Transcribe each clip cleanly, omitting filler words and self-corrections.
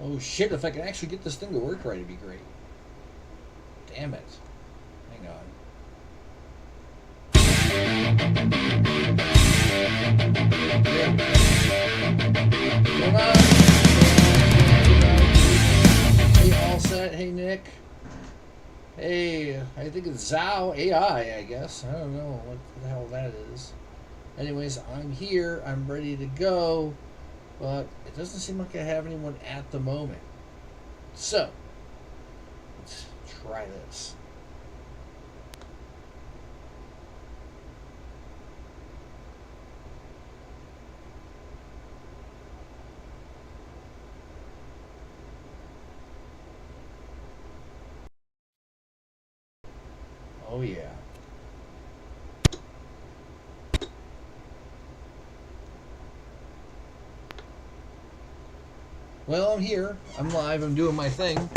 Oh shit, if I can actually get this thing to work right, it'd be great. Damn it. Hang on. Come on. Hey, all set. Hey, Nick. Hey, I think it's Zao AI, I guess. I don't know what the hell that is. Anyways, I'm here. I'm ready to go. But it doesn't seem like I have anyone at the moment. So, let's try this. Oh yeah. Well, I'm here. I'm live. I'm doing my thing.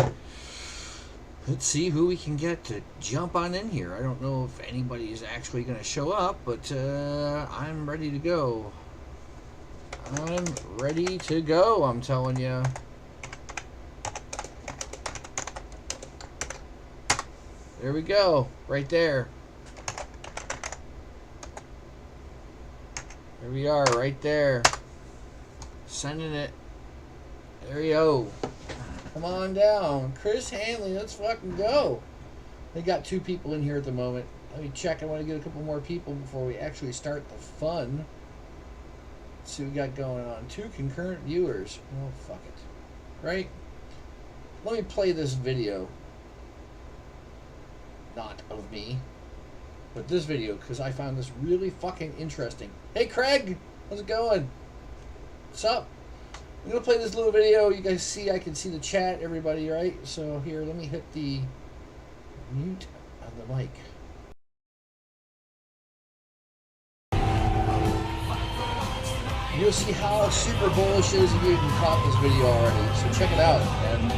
Let's see who we can get to jump on in here. I don't know if anybody is actually going to show up, but I'm ready to go. I'm ready to go, I'm telling you. There we go. Right there. There we are, right there. Sending it. There you go. Come on down. Chris Hanley, let's fucking go. They got 2 people in here at the moment. Let me check. I want to get a couple more people before we actually start the fun. Let's see what we got going on. 2 concurrent viewers. Oh, fuck it. Right? Let me play this video. Not of me, but this video, because I found this really fucking interesting. Hey, Craig! How's it going? What's up? I'm going to play this little video. You guys see, I can see the chat, everybody, right? So here, let me hit the mute on the mic. You'll see how super bullish it is if you even caught this video already. So check it out, man.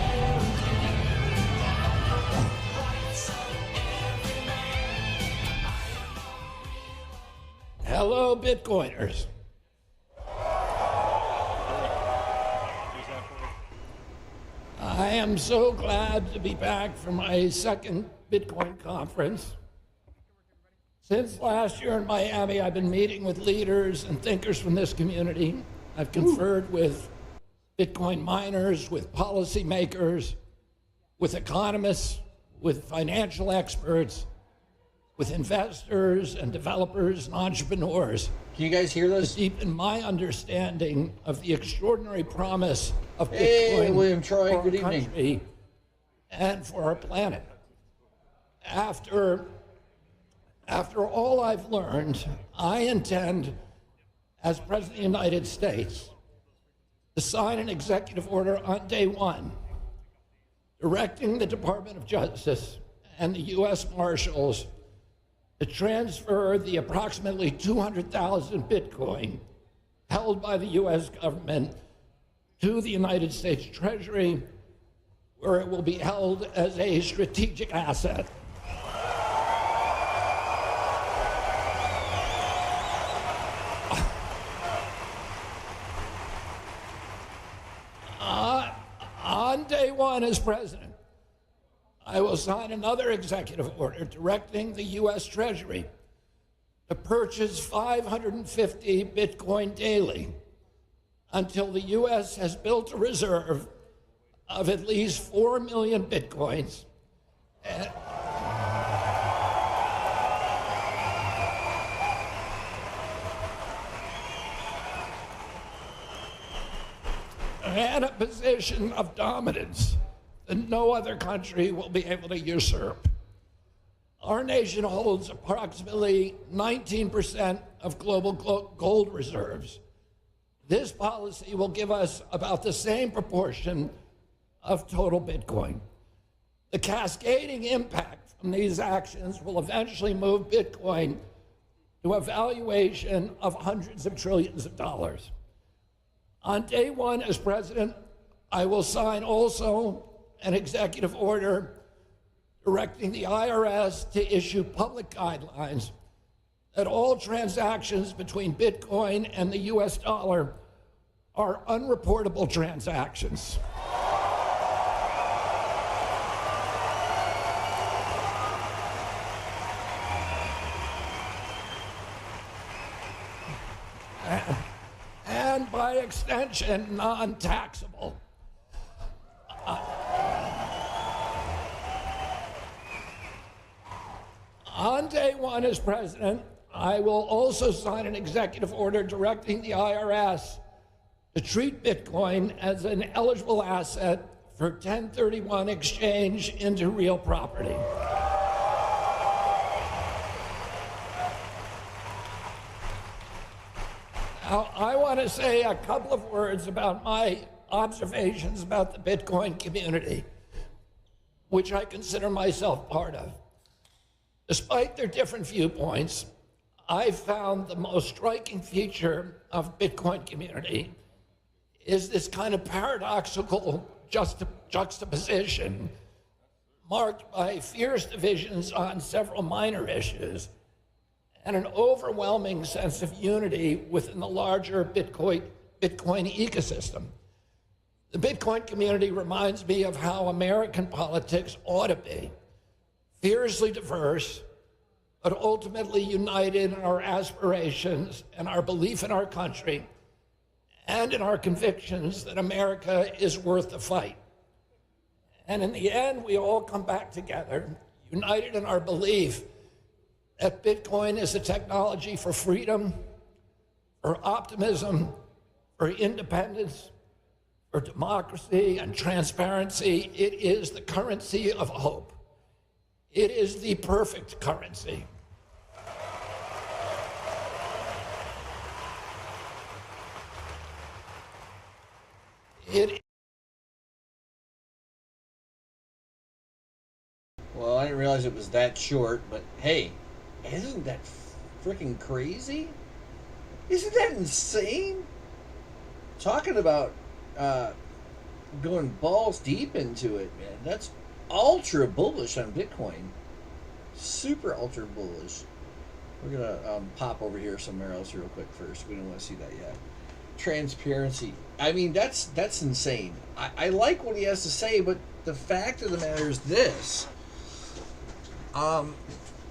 Hello, Bitcoiners. I am so glad to be back from my second Bitcoin conference. Since last year in Miami, I've been meeting with leaders and thinkers from this community. I've conferred with Bitcoin miners, with policymakers, with economists, with financial experts, with investors and developers and entrepreneurs. Can you guys hear this? To deepen my understanding of the extraordinary promise of Bitcoin. Hey, William Troy, for good our evening. country and for our planet. After all I've learned, I intend, as President of the United States, to sign an executive order on day one, directing the Department of Justice and the U.S. Marshals to transfer the approximately 200,000 Bitcoin held by the U.S. government to the United States Treasury, where it will be held as a strategic asset. On day one as president, I will sign another executive order directing the U.S. Treasury to purchase 550 Bitcoin daily until the U.S. has built a reserve of at least 4 million Bitcoins. And a position of dominance that no other country will be able to usurp. Our nation holds approximately 19% of global gold reserves. This policy will give us about the same proportion of total Bitcoin. The cascading impact from these actions will eventually move Bitcoin to a valuation of hundreds of trillions of dollars. On day one as president, I will sign also an executive order directing the IRS to issue public guidelines that all transactions between Bitcoin and the US dollar are unreportable transactions. and by extension, non-taxable. On day one as president, I will also sign an executive order directing the IRS to treat Bitcoin as an eligible asset for 1031 exchange into real property. Now, I want to say a couple of words about my observations about the Bitcoin community, which I consider myself part of. Despite their different viewpoints, I found the most striking feature of Bitcoin community is this kind of paradoxical juxtaposition marked by fierce divisions on several minor issues and an overwhelming sense of unity within the larger Bitcoin ecosystem. The Bitcoin community reminds me of how American politics ought to be: fiercely diverse, but ultimately united in our aspirations and our belief in our country and in our convictions that America is worth the fight. And in the end, we all come back together, united in our belief that Bitcoin is a technology for freedom, for optimism, for independence, for democracy and transparency. It is the currency of hope. It is the perfect currency. Well, I didn't realize it was that short, but hey, isn't that freaking crazy? Isn't that insane? Talking about going balls deep into it, man. That's ultra bullish on Bitcoin. Super ultra bullish. We're gonna pop over here somewhere else real quick first. We don't want to see that yet. Transparency. I mean, that's insane. I like what he has to say, but the fact of the matter is this.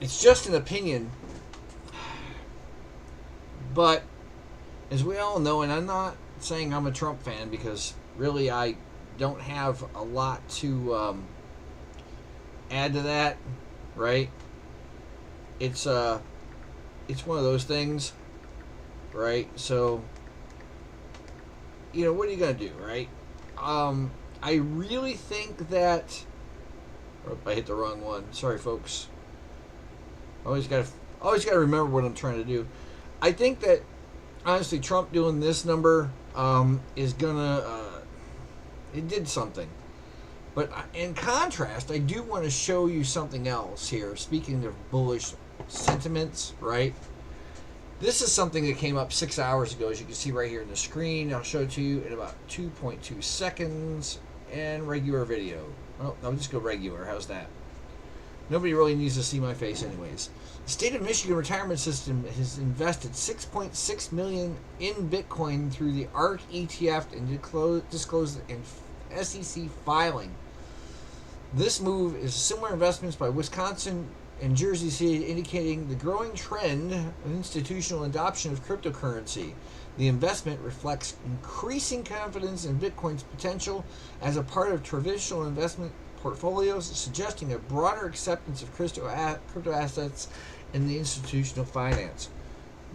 It's just an opinion. But as we all know, and I'm not saying I'm a Trump fan because really I don't have a lot to add to that, right? It's one of those things, right? So, you know, what are you gonna do, right? I really think that. Oh, I hit the wrong one. Sorry, folks. Always gotta remember what I'm trying to do. I think that honestly, Trump doing this number is gonna. It did something. But in contrast, I do want to show you something else here. Speaking of bullish sentiments, right? This is something that came up 6 hours ago, as you can see right here in the screen. I'll show it to you in about 2.2 seconds. And regular video. Oh, I'll just go regular. How's that? Nobody really needs to see my face anyways. The state of Michigan retirement system has invested $6.6 million in Bitcoin through the ARK ETF and disclosed in SEC filing. This move is similar investments by Wisconsin and Jersey City, indicating the growing trend of institutional adoption of cryptocurrency. The investment reflects increasing confidence in Bitcoin's potential as a part of traditional investment portfolios, suggesting a broader acceptance of crypto assets in the institutional finance.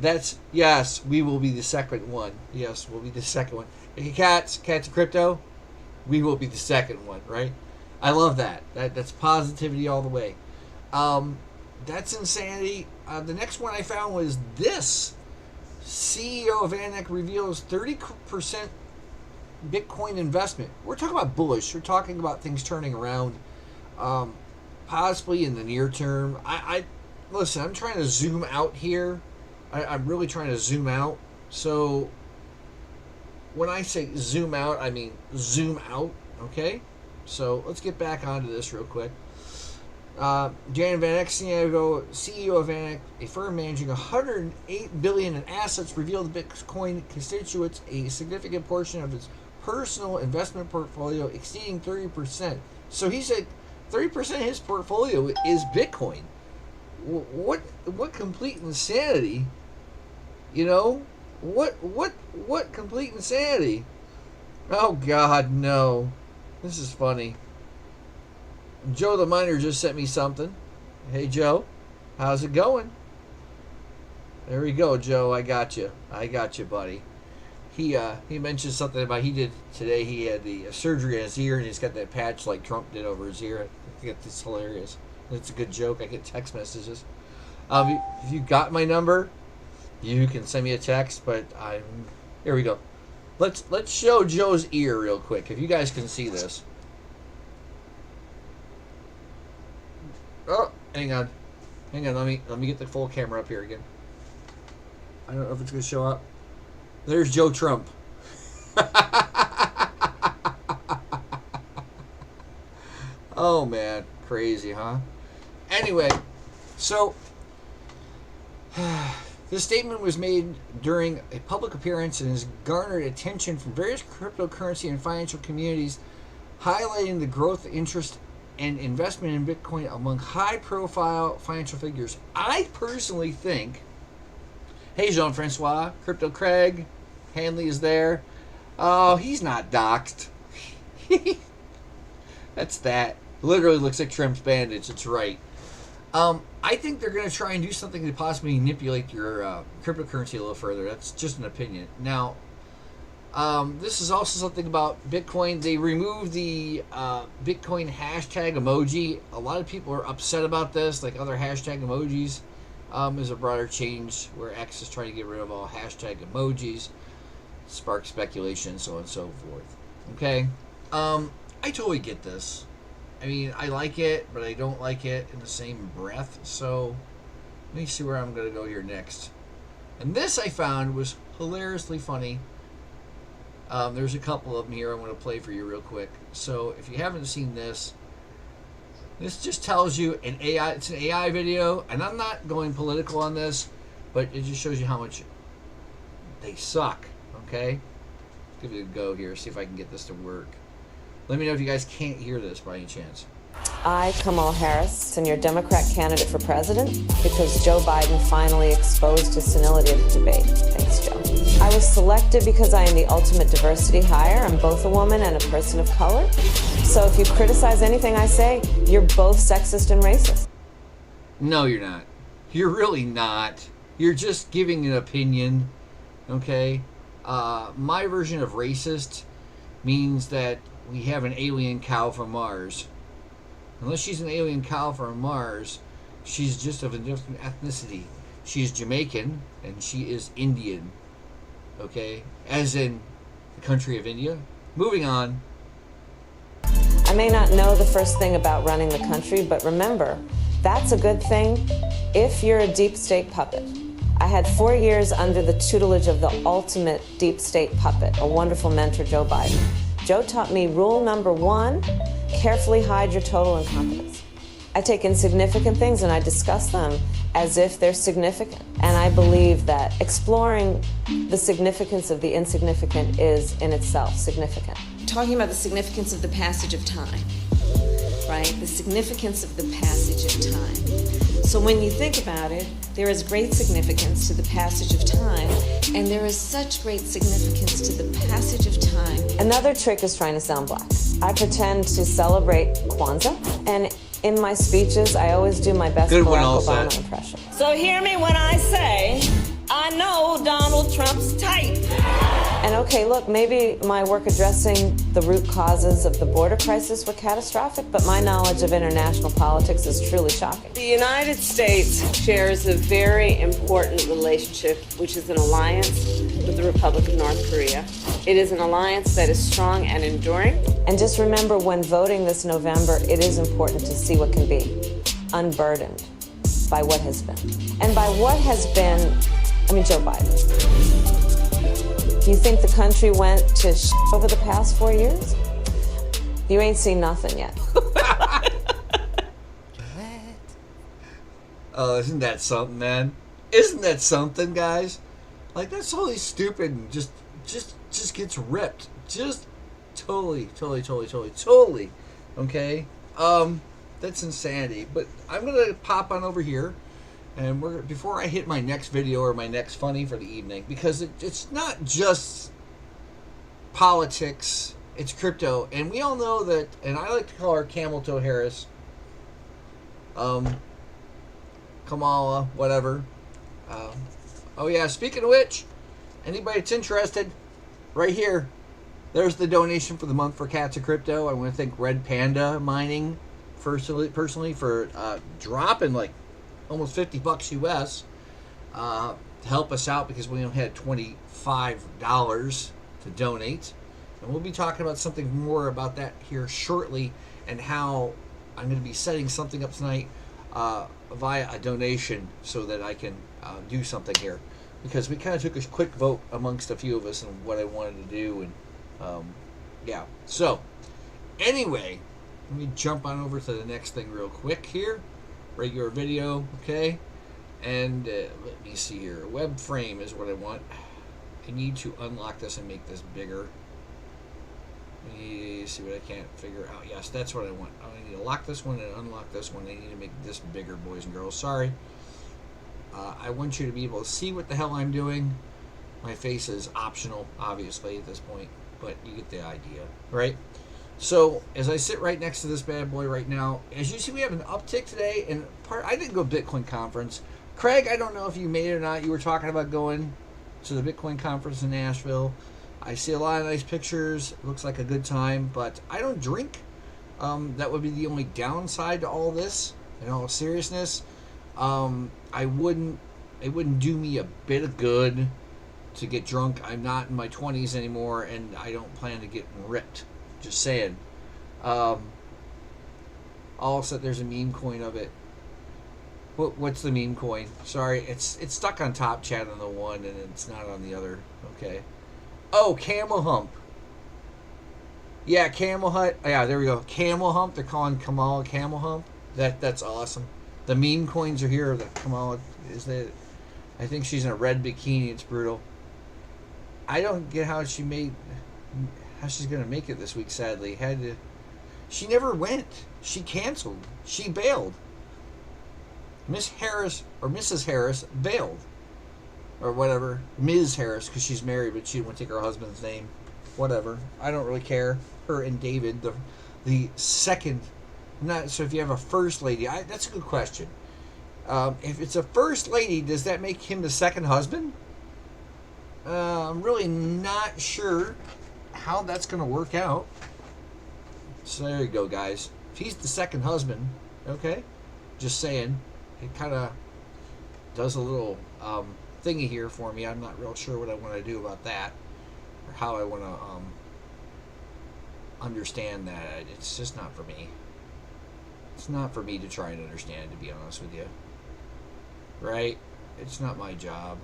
That's, yes, we will be the second one. Yes, we'll be the second one. Hey, cats of crypto, we will be the second one, right? I love that. That's positivity all the way. That's insanity. The next one I found was this. CEO of VanEck reveals 30% Bitcoin investment. We're talking about bullish. We're talking about things turning around, possibly in the near term. I listen. I'm trying to zoom out here. I'm really trying to zoom out. So when I say zoom out, I mean zoom out. Okay. So let's get back onto this real quick. Jan VanEck, CEO of VanEck, a firm managing $108 billion in assets, revealed Bitcoin constitutes a significant portion of its personal investment portfolio, exceeding 30%. So he said 30% of his portfolio is Bitcoin. What complete insanity, you know? What complete insanity? Oh God, no. This is funny. Joe the Miner just sent me something. Hey Joe, how's it going? There we go, Joe. I got you, buddy. He mentioned something about he did today. He had the surgery on his ear, and he's got that patch like Trump did over his ear. I think it's hilarious. It's a good joke. I get text messages. If you got my number, you can send me a text. But here we go. Let's show Joe's ear real quick. If you guys can see this. Oh, hang on. Let me get the full camera up here again. I don't know if it's gonna show up. There's Joe Trump. Oh man, crazy, huh? Anyway, so this statement was made during a public appearance and has garnered attention from various cryptocurrency and financial communities, highlighting the growth, interest, and investment in Bitcoin among high-profile financial figures. I personally think, hey, Jean-Francois, Crypto Craig, Hanley is there. Oh, he's not doxxed. That's that. Literally looks like Trump's bandage. It's right. I think they're going to try and do something to possibly manipulate your cryptocurrency a little further. That's just an opinion. Now, this is also something about Bitcoin. They removed the Bitcoin hashtag emoji. A lot of people are upset about this, like other hashtag emojis. Is a broader change where X is trying to get rid of all hashtag emojis, spark speculation, so on and so forth. Okay, I totally get this. I mean, I like it, but I don't like it in the same breath. So let me see where I'm going to go here next. And this I found was hilariously funny. There's a couple of them here I want to play for you real quick. So if you haven't seen this, this just tells you an AI. It's an AI video, and I'm not going political on this, but it just shows you how much they suck. Okay, give it a go here. See if I can get this to work. Let me know if you guys can't hear this by any chance. I, Kamala Harris, am your Democrat candidate for president because Joe Biden finally exposed his senility of the debate. Thanks, Joe. I was selected because I am the ultimate diversity hire. I'm both a woman and a person of color. So if you criticize anything I say, you're both sexist and racist. No, you're not. You're really not. You're just giving an opinion, okay? My version of racist means that we have an alien cow from Mars. Unless she's an alien cow from Mars, she's just of a different ethnicity. She is Jamaican, and she is Indian. Okay? As in the country of India. Moving on. I may not know the first thing about running the country, but remember, that's a good thing if you're a deep state puppet. I had 4 years under the tutelage of the ultimate deep state puppet, a wonderful mentor, Joe Biden. Joe taught me rule number 1, carefully hide your total incompetence. I take insignificant things and I discuss them as if they're significant. And I believe that exploring the significance of the insignificant is in itself significant. Talking about the significance of the passage of time, right? The significance of the passage of time. So when you think about it, there is great significance to the passage of time, and there is such great significance to the passage of time. Another trick is trying to sound black. I pretend to celebrate Kwanzaa, and in my speeches, I always do my best Barack Obama impression. So hear me when I say, I know Donald Trump's type. And okay, look, maybe my work addressing the root causes of the border crisis were catastrophic, but my knowledge of international politics is truly shocking. The United States shares a very important relationship, which is an alliance with the Republic of North Korea. It is an alliance that is strong and enduring. And just remember, when voting this November, it is important to see what can be, unburdened by what has been. And by what has been, I mean Joe Biden. You think the country went to over the past 4 years? You ain't seen nothing yet. Oh, isn't that something, man? Isn't that something, guys? Like, that's totally stupid and just gets ripped. Just totally. Okay? That's insanity. But I'm gonna pop on over here And before I hit my next video or my next funny for the evening, because it's not just politics, it's crypto. And we all know that, and I like to call her Camel Toe Harris, Kamala, whatever. Oh yeah, speaking of which, anybody that's interested, right here, there's the donation for the month for Cats of Crypto. I want to thank Red Panda Mining personally for dropping like almost $50 US to help us out, because we only had $25 to donate. And we'll be talking about something more about that here shortly, and how I'm going to be setting something up tonight via a donation so that I can do something here, because we kind of took a quick vote amongst a few of us on what I wanted to do. And yeah, so anyway, let me jump on over to the next thing real quick here. Regular video, okay? And let me see here. Web frame is what I want. I need to unlock this and make this bigger. Let me see what I can't figure out. Yes, that's what I want. I need to lock this one and unlock this one. I need to make this bigger, boys and girls. Sorry. I want you to be able to see what the hell I'm doing. My face is optional, obviously, at this point, but you get the idea, right? So, as I sit right next to this bad boy right now, as you see, we have an uptick today. And I didn't go to Bitcoin conference. Craig, I don't know if you made it or not. You were talking about going to the Bitcoin conference in Nashville. I see a lot of nice pictures. It looks like a good time, but I don't drink. That would be the only downside to all this. In all seriousness, it wouldn't do me a bit of good to get drunk. I'm not in my 20s anymore, and I don't plan to get ripped. Just saying. Also, there's a meme coin of it. What's the meme coin? Sorry, it's stuck on top chat on the one, and it's not on the other. Okay. Oh, Camel Hump. Yeah, Camel Hut. Yeah, there we go. Camel Hump. They're calling Kamala Camel Hump. That's awesome. The meme coins are here. That Kamala is that. I think she's in a red bikini. It's brutal. I don't get how she's gonna make it this week. Sadly, she never went. She canceled. She bailed. Miss Harris or Mrs. Harris bailed, or whatever. Ms. Harris, because she's married, but she didn't want to take her husband's name. Whatever. I don't really care. Her and David, the second. Not so. If you have a first lady, that's a good question. If it's a first lady, does that make him the second husband? I'm really not sure how that's going to work out. So there you go, guys. If he's the second husband, okay, just saying, it kind of does a little thingy here for me. I'm not real sure what I want to do about that, or how I want to understand that. It's just not for me. It's not for me to try and understand, to be honest with you. Right? It's not my job.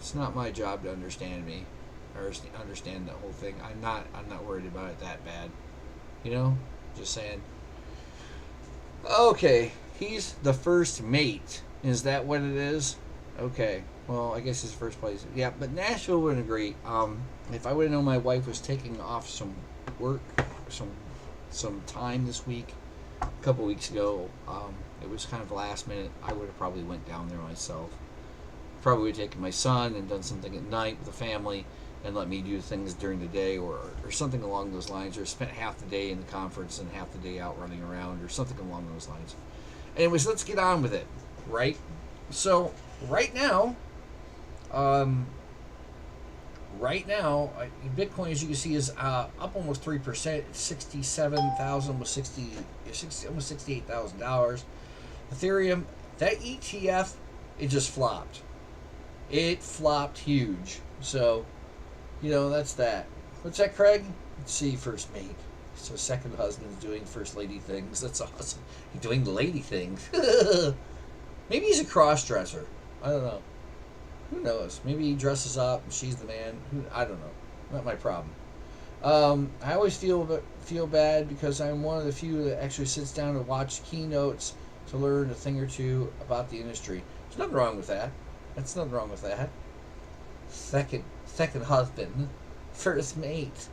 It's not my job to understand me, or understand the whole thing. I'm not worried about it that bad. You know? Just saying. Okay, he's the first mate. Is that what it is? Okay. Well, I guess it's first place. Yeah, but Nashville would agree. If I would have known my wife was taking off some work, some time this week, a couple weeks ago, it was kind of last minute. I would have probably went down there myself. Probably would have taken my son and done something at night with the family, and let me do things during the day, or something along those lines, or spent half the day in the conference and half the day out running around, or something along those lines. Anyways, let's get on with it, right? So, right now, Bitcoin, as you can see, is up almost 3%. 67,000, almost $68,000. Ethereum, that ETF, it just flopped. It flopped huge. So, you know, that's that. What's that, Craig? Let's see, first mate. So second husband's doing first lady things. That's awesome. He's doing lady things. Maybe he's a cross-dresser. I don't know. Who knows? Maybe he dresses up and she's the man. I don't know. Not my problem. I always feel bad because I'm one of the few that actually sits down and watch keynotes to learn a thing or two about the industry. There's nothing wrong with that. That's nothing wrong with that. Second husband, first mate.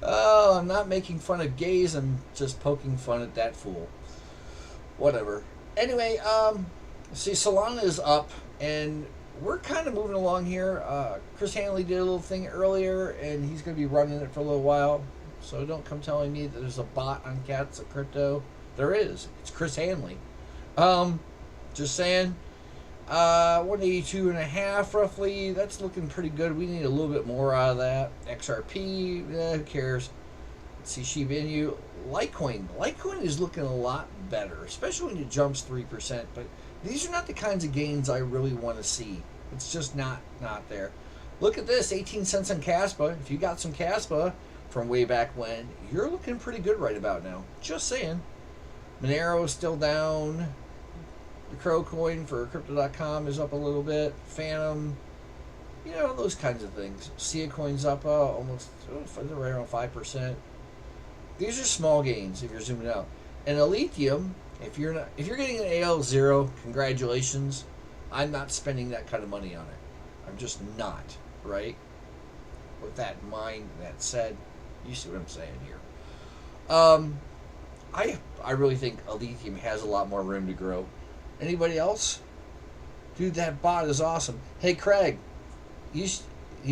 Oh, I'm not making fun of gays. I'm just poking fun at that fool. Whatever. Anyway, see, Solana is up, and we're kind of moving along here. Chris Hanley did a little thing earlier, and he's going to be running it for a little while. So don't come telling me that there's a bot on Cats of Crypto. There is. It's Chris Hanley. Just saying. 182.5 roughly. That's looking pretty good. We need a little bit more out of that. XRP, who cares? Let's see, Shiba Inu. Litecoin is looking a lot better, especially when it jumps 3%. But these are not the kinds of gains I really want to see. It's just not there. Look at this, 18 cents on Caspa. If you got some Caspa from way back when, you're looking pretty good right about now. Just saying. Monero is still down. The Crow coin for Crypto.com is up a little bit. Phantom, those kinds of things. Sia coin's up almost right around 5%. These are small gains if you're zooming out. And Lithium, if you're getting an AL0, congratulations. I'm not spending that kind of money on it. I'm just not, right? With that in mind, that said, you see what I'm saying here. I really think Lithium has a lot more room to grow. Anybody else? Dude, that bot is awesome. Hey, Craig, you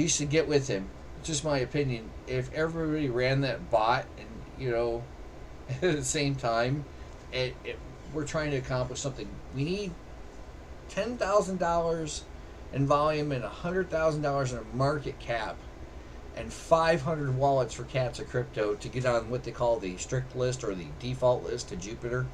should get with him. Just my opinion. If everybody ran that bot and, at the same time, we're trying to accomplish something. We need $10,000 in volume and $100,000 in a market cap and 500 wallets for Cats of Crypto to get on what they call the strict list or the default list to Jupiter.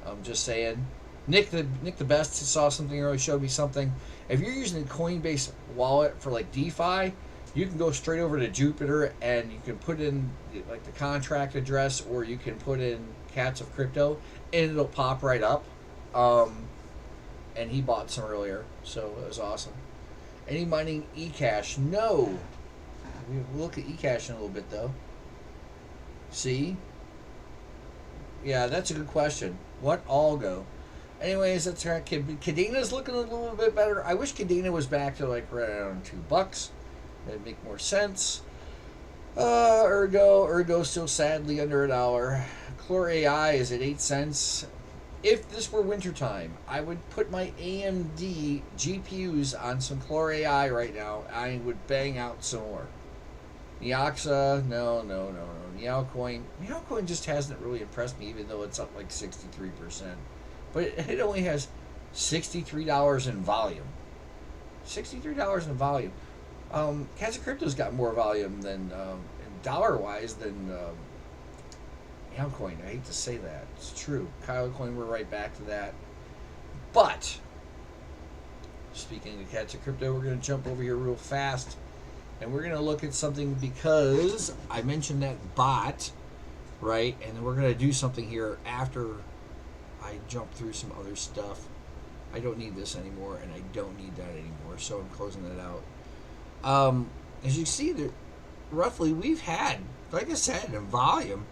I'm just saying. Nick the Best saw something earlier, showed me something. If you're using a Coinbase wallet for like DeFi, you can go straight over to Jupiter and you can put in like the contract address, or you can put in Cats of Crypto and it'll pop right up. And he bought some earlier, so it was awesome. Any mining eCash? No. We'll look at eCash in a little bit though. See? Yeah, that's a good question. What algo? Anyways, that's right. Cadena looking a little bit better. I wish Cadena was back to like right around $2. That'd make more sense. Ergo still sadly under $1. Clore AI is at 8 cents. If this were wintertime, I would put my AMD GPUs on some Clore AI right now. I would bang out some more. Neoxa, no. Neocoin just hasn't really impressed me, even though it's up like 63%. But it only has $63 in volume. $63 in volume. Cats of Crypto's got more volume than, dollar-wise, than Neocoin. I hate to say that. It's true. Kyle Coin, we're right back to that. But, speaking of Cats of Crypto, we're going to jump over here real fast. And we're going to look at something because I mentioned that bot, right? And then we're going to do something here after I jump through some other stuff. I don't need this anymore, and I don't need that anymore, so I'm closing it out. As you see, roughly we've had, like I said, in volume,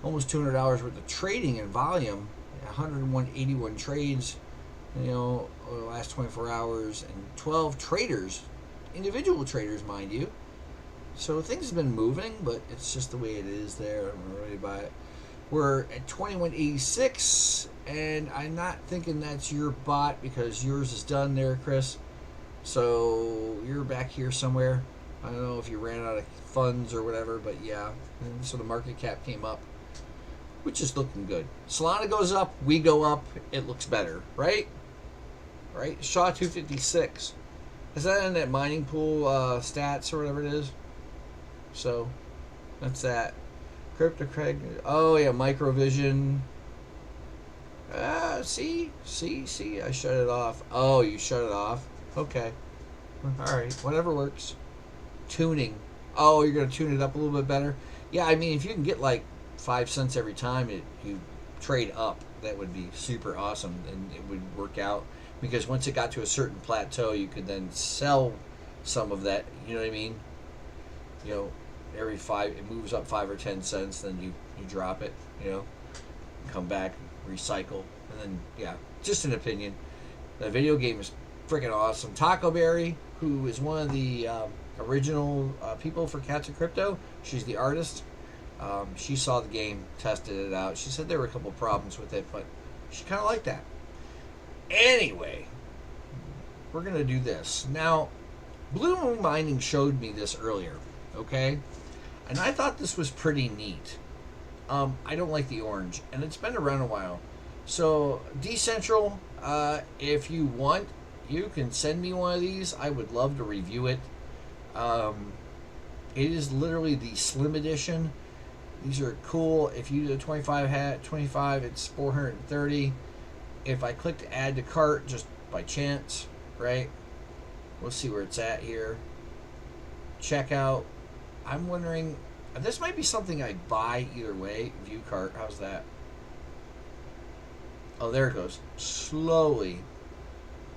almost $200 worth of trading in volume, 181 trades, over the last 24 hours, and 12 traders, individual traders, mind you. So things have been moving, but it's just the way it is there. I'm ready to buy it. We're at 21.86, and I'm not thinking that's your bot because yours is done there, Chris. So you're back here somewhere. I don't know if you ran out of funds or whatever, but yeah. And so the market cap came up, which is looking good. Solana goes up, we go up, it looks better, right? Right? SHA 256. Is that in that mining pool stats or whatever it is? So that's that. Crypto Craig. Oh yeah, Microvision. See, I shut it off. Oh, you shut it off. Okay. All right, whatever works. Tuning. Oh, you're gonna tune it up a little bit better. Yeah, I mean, if you can get like 5 cents every time you trade up, that would be super awesome, and it would work out. Because once it got to a certain plateau, you could then sell some of that. You know what I mean? Every 5, it moves up 5 or 10 cents, then you drop it. Come back, recycle, and then yeah, just an opinion. The video game is freaking awesome. Taco Berry, who is one of the original people for Cats of Crypto, she's the artist. She saw the game, tested it out. She said there were a couple problems with it, but She's kind of like that. Anyway, we're going to do this. Now, Blue Moon Mining showed me this earlier, okay? And I thought this was pretty neat. I don't like the orange, and it's been around a while. So, Decentral, if you want, you can send me one of these. I would love to review it. It is literally the Slim Edition. These are cool. If you do a 25, it's 430. If I click to add to cart just by chance, right? We'll see where it's at here. Checkout. I'm wondering, this might be something I'd buy either way. View cart, how's that? Oh, there it goes. Slowly.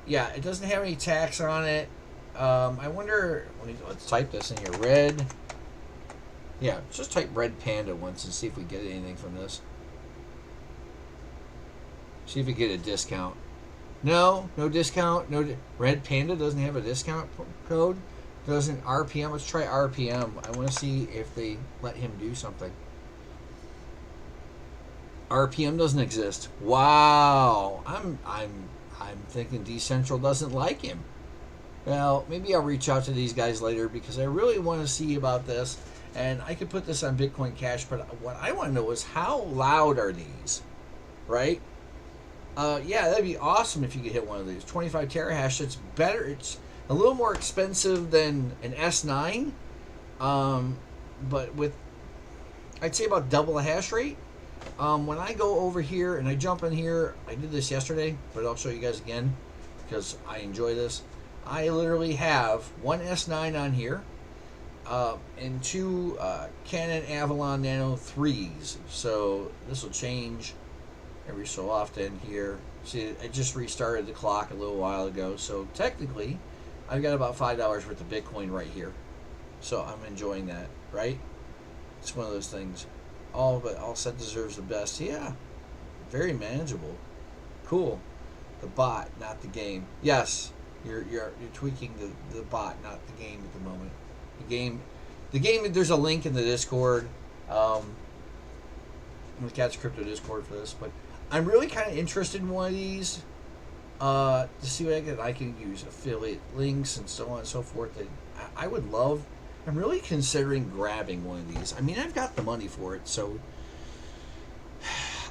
Yeah, it doesn't have any tax on it. I wonder, let's type this in here. Red. Yeah, just type Red Panda once and see if we get anything from this. See if we get a discount. No discount. Red Panda doesn't have a discount code. Doesn't RPM. Let's try RPM. I want to see if they let him do something. RPM doesn't exist. Wow. I'm thinking Decentral doesn't like him. Well, maybe I'll reach out to these guys later because I really want to see about this. And I could put this on Bitcoin Cash, but what I want to know is how loud are these, right? Yeah, that'd be awesome if you could hit one of these. 25 terahash, it's better. It's a little more expensive than an S9, but with, I'd say about double the hash rate. When I go over here and I jump in here, I did this yesterday, but I'll show you guys again because I enjoy this. I literally have one S9 on here. And two Canon Avalon Nano 3s. So this will change every so often here. See, I just restarted the clock a little while ago. So technically, I've got about $5 worth of Bitcoin right here. So I'm enjoying that, right? It's one of those things. All set deserves the best. Yeah, very manageable. Cool. The bot, not the game. Yes, you're tweaking the bot, not the game at the moment. The game, there's a link in the Discord, the Catch Crypto Discord for this, but I'm really kind of interested in one of these, to see what I can use affiliate links and so on and so forth. That I would love. I'm really considering grabbing one of these. I mean, I've got the money for it, so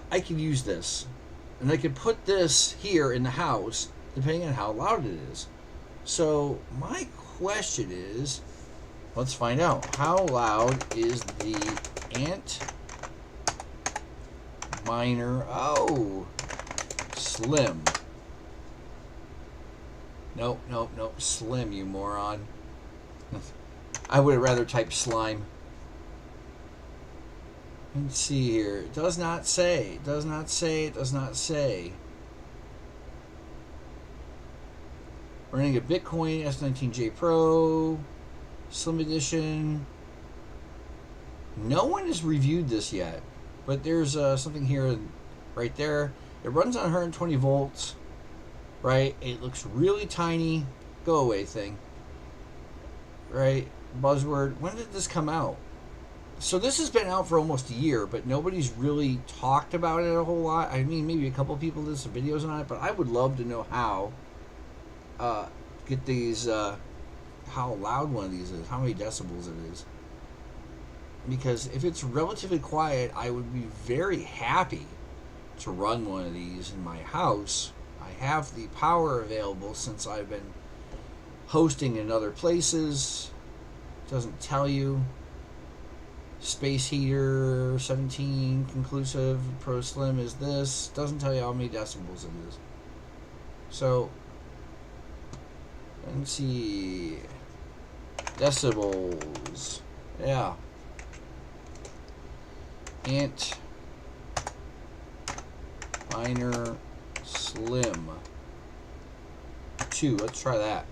I could use this, and I could put this here in the house, depending on how loud it is. So my question is, let's find out. How loud is the Ant Miner? Oh, Slim. Nope. Slim, you moron. I would have rather typed slime. Let's see here. It does not say. It does not say. It does not say. Running a Bitcoin S19J Pro. Slim Edition. No one has reviewed this yet, but there's something here right there. It runs on 120 volts, right? It looks really tiny. Go away thing, right? Buzzword. When did this come out? So this has been out for almost a year, but nobody's really talked about it a whole lot. I mean, maybe a couple people did some videos on it, but I would love to know how get these how loud one of these is, how many decibels it is. Because if it's relatively quiet, I would be very happy to run one of these in my house. I have the power available since I've been hosting in other places. It doesn't tell you. Space heater 17 conclusive Pro Slim is this. Doesn't tell you how many decibels it is. So let's see. Decibels. Yeah. Ant Miner Slim 2. Let's try that.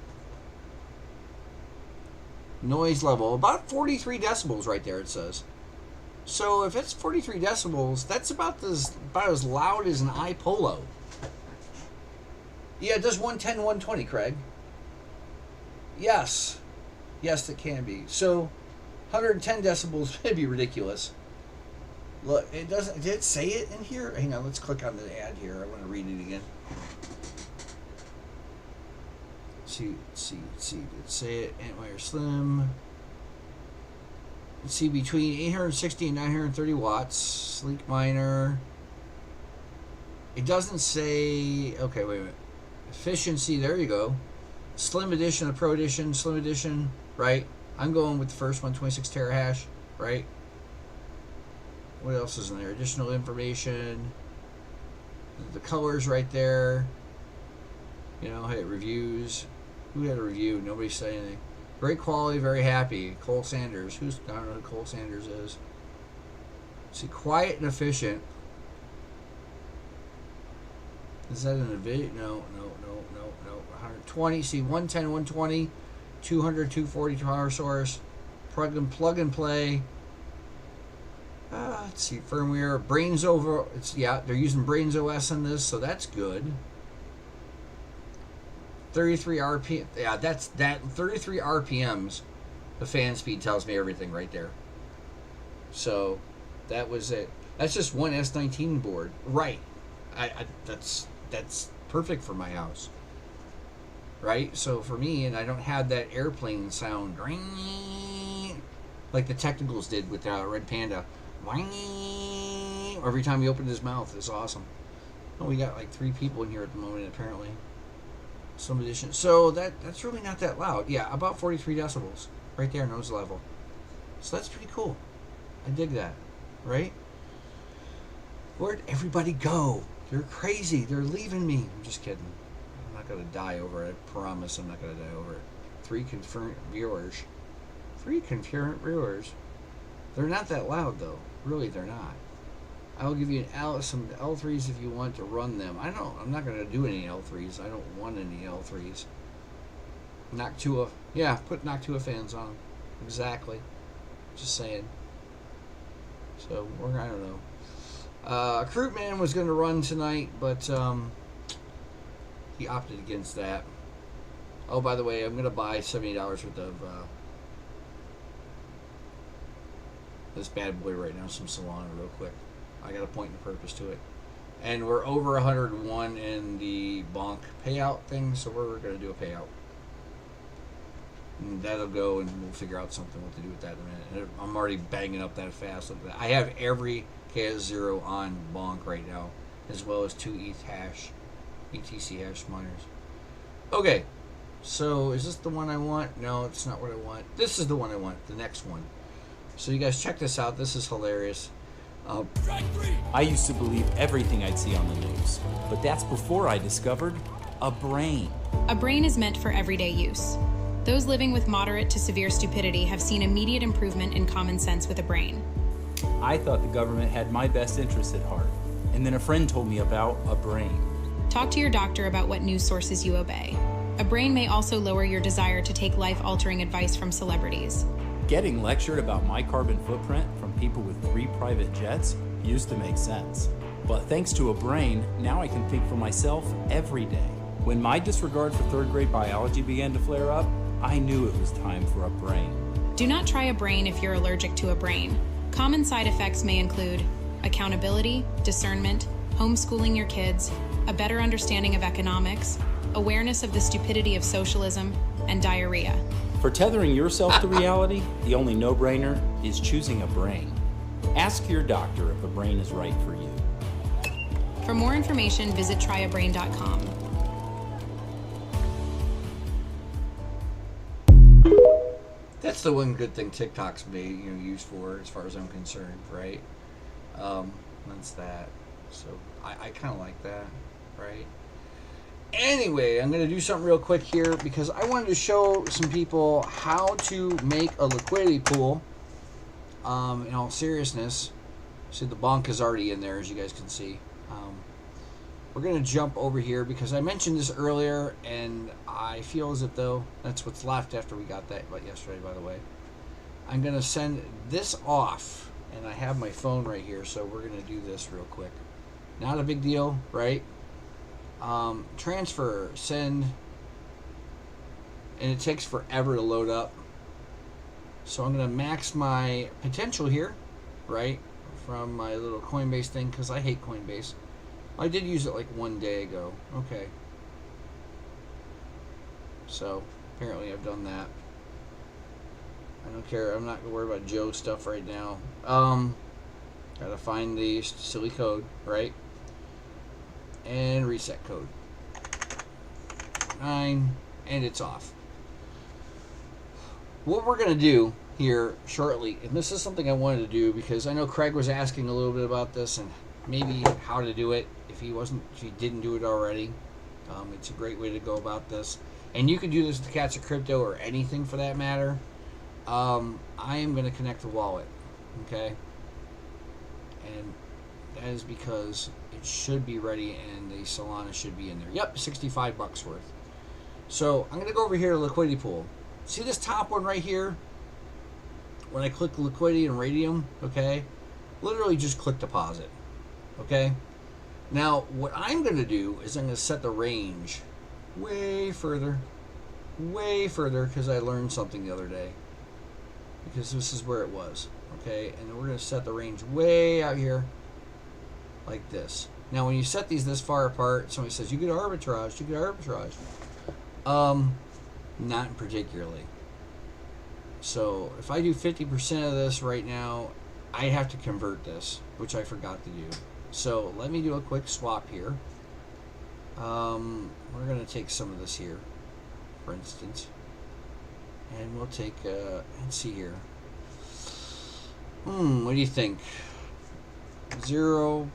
Noise level, about 43 decibels right there, it says. So if it's 43 decibels, that's about as loud as an iPolo. Yeah, it does 110, 120, Craig. Yes. Yes, it can be. So 110 decibels may be ridiculous. Look, it doesn't. Did it say it in here? Hang on, let's click on the ad here. I want to read it again. See. Did it say it? Antwire Slim. Let's see, between 860 and 930 watts. Sleek miner. It doesn't say. Okay, wait a minute. Efficiency. There you go. Slim edition, the Pro edition, Slim edition. Right. I'm going with the first one, 26 terahash. Right. What else is in there? Additional information. The colors right there. You know, hey, reviews. Who had a review? Nobody said anything. Great quality, very happy. Cole Sanders. I don't know who Cole Sanders is. See, quiet and efficient. Is that in a video? No. 120. See, 110, 120, 200, 240 power source. Plug and play. Let's see, firmware, Brains over. They're using Brains OS on this, so that's good. 33 RPM. Yeah, that's 33 RPMs. The fan speed tells me everything right there. So that was it. That's just one S19 board, right? That's perfect for my house, right? So for me, and I don't have that airplane sound like the Technicals did with Red Panda. Every time he opened his mouth, it's awesome. Oh, we got like 3 people in here at the moment, apparently. Some addition. So that's really not that loud. Yeah, about 43 decibels right there, nose level. So that's pretty cool. I dig that, right? Where'd everybody go? They're crazy. They're leaving me. I'm just kidding. I'm not gonna die over it. I promise I'm not gonna die over it. 3 confirmed viewers. 3 concurrent viewers. They're not that loud though. Really, they're not. I'll give you some L3s if you want to run them. I'm not going to do any L3s. I don't want any L3s. Noctua. Yeah, put Noctua fans on. Exactly. Just saying. So, I don't know. Fruitman was going to run tonight, but he opted against that. Oh, by the way, I'm going to buy $70 worth of this bad boy right now, some Solana real quick. I got a point and purpose to it. And we're over 101 in the bonk payout thing, so we're going to do a payout. And that'll go, and we'll figure out something what to do with that in a minute. I'm already banging up that fast. I have every KS0 on bonk right now, as well as 2 ETH hash, ETC hash miners. Okay, so is this the one I want? No, it's not what I want. This is the one I want, the next one. So you guys check this out. This is hilarious. I used to believe everything I'd see on the news, but that's before I discovered a brain. A brain is meant for everyday use. Those living with moderate to severe stupidity have seen immediate improvement in common sense with a brain. I thought the government had my best interests at heart, and then a friend told me about a brain. Talk to your doctor about what news sources you obey. A brain may also lower your desire to take life-altering advice from celebrities. Getting lectured about my carbon footprint from people with 3 private jets used to make sense. But thanks to a brain, now I can think for myself every day. When my disregard for 3rd grade biology began to flare up, I knew it was time for a brain. Do not try a brain if you're allergic to a brain. Common side effects may include accountability, discernment, homeschooling your kids, a better understanding of economics, awareness of the stupidity of socialism, and diarrhea. For tethering yourself to reality, the only no-brainer is choosing a brain. Ask your doctor if a brain is right for you. For more information, visit tryabrain.com. That's the one good thing TikTok's made, used for, as far as I'm concerned, right? That's that. So I kind of like that, right? Anyway, I'm going to do something real quick here because I wanted to show some people how to make a liquidity pool. In all seriousness, see the bonk is already in there, as you guys can see. We're going to jump over here because I mentioned this earlier, and I feel as if though that's what's left after we got that yesterday, by the way. I'm going to send this off, and I have my phone right here, so we're going to do this real quick. Not a big deal, right? Transfer, send, and it takes forever to load up. So I'm going to max my potential here, right? from my little Coinbase thing because I hate Coinbase. I did use it like 1 day ago. Okay. So, apparently I've done that. I don't care. I'm not going to worry about Joe stuff right now. Gotta find the silly code, right? And reset code. 9, and it's off. What we're going to do here shortly, and this is something I wanted to do because I know Craig was asking a little bit about this and maybe how to do it if he didn't do it already. It's a great way to go about this. And you can do this with Cats of Crypto or anything for that matter. I am going to connect the wallet, okay? And that is because it should be ready and the Solana should be in there. Yep, 65 bucks worth. So I'm going to go over here to liquidity pool. See this top one right here? When I click liquidity and radium, okay? Literally just click deposit, okay? Now, what I'm going to do is I'm going to set the range way further, because I learned something the other day. Because this is where it was, okay? And then we're going to set the range way out here, like this. Now, when you set these this far apart, somebody says, you get arbitrage, you get arbitrage. Not particularly. So, if I do 50% of this right now, I have to convert this, which I forgot to do. So, let me do a quick swap here. We're going to take some of this here, for instance. And we'll take, let's see here. What do you think? 0.1.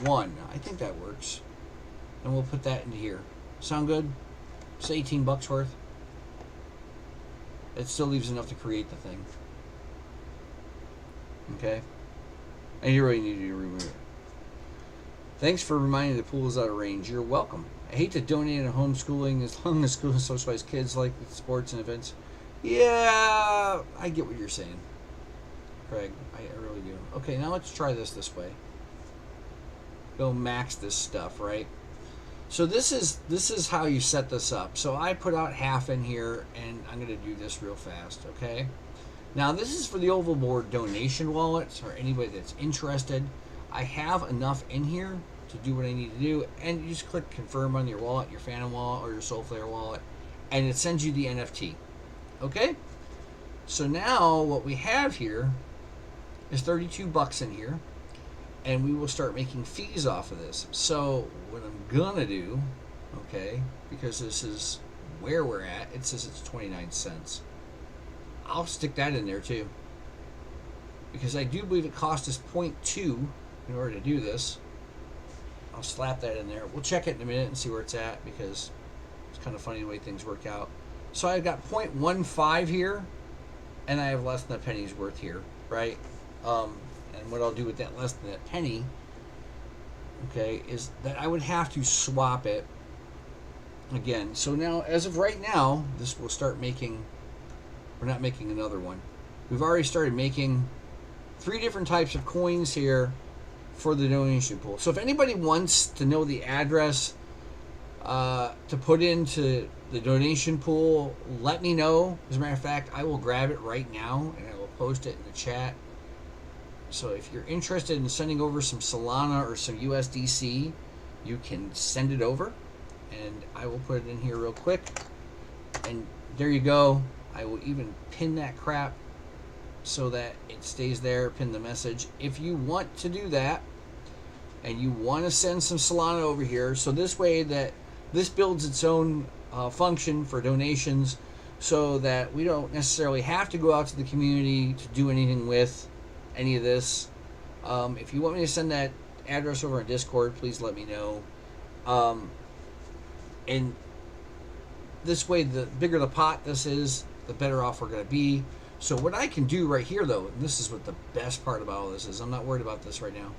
I think that works. And we'll put that into here. Sound good? It's 18 bucks worth. It still leaves enough to create the thing. Okay? And you really need to remove it. Thanks for reminding the pool is out of range. You're welcome. I hate to donate in homeschooling as long as schools socialize kids like sports and events. Yeah, I get what you're saying, Craig. I really do. Okay, now let's try this way. Go max this stuff, right? So this is how you set this up. So I put out half in here, and I'm going to do this real fast, okay? Now this is for the Oval Board donation wallets or anybody that's interested. I have enough in here to do what I need to do, and you just click confirm on your wallet, your Phantom wallet or your Soulflare wallet, and it sends you the NFT. Okay? So now what we have here is 32 bucks in here, and we will start making fees off of this. So what I'm gonna do, okay, because this is where we're at, it says it's 29 cents. I'll stick that in there too, because I do believe it cost us 0.2 in order to do this. I'll slap that in there. We'll check it in a minute and see where it's at, because it's kind of funny the way things work out. So I've got 0.15 here, and I have less than a penny's worth here, right? And what I'll do with that less than a penny, okay, is that I would have to swap it again. So now, as of right now, this will start making, we're not making another one. We've already started making 3 different types of coins here for the donation pool. So if anybody wants to know the address to put into the donation pool, let me know. As a matter of fact, I will grab it right now and I will post it in the chat. So if you're interested in sending over some Solana or some USDC, you can send it over, and I will put it in here real quick. And there you go. I will even pin that crap so that it stays there, pin the message. If you want to do that and you want to send some Solana over here, so this way that this builds its own function for donations, so that we don't necessarily have to go out to the community to do anything with any of this. If you want me to send that address over in Discord, please let me know. And this way, the bigger the pot this is, the better off we're going to be. So what I can do right here, though, and this is what the best part about all this is, I'm not worried about this right now.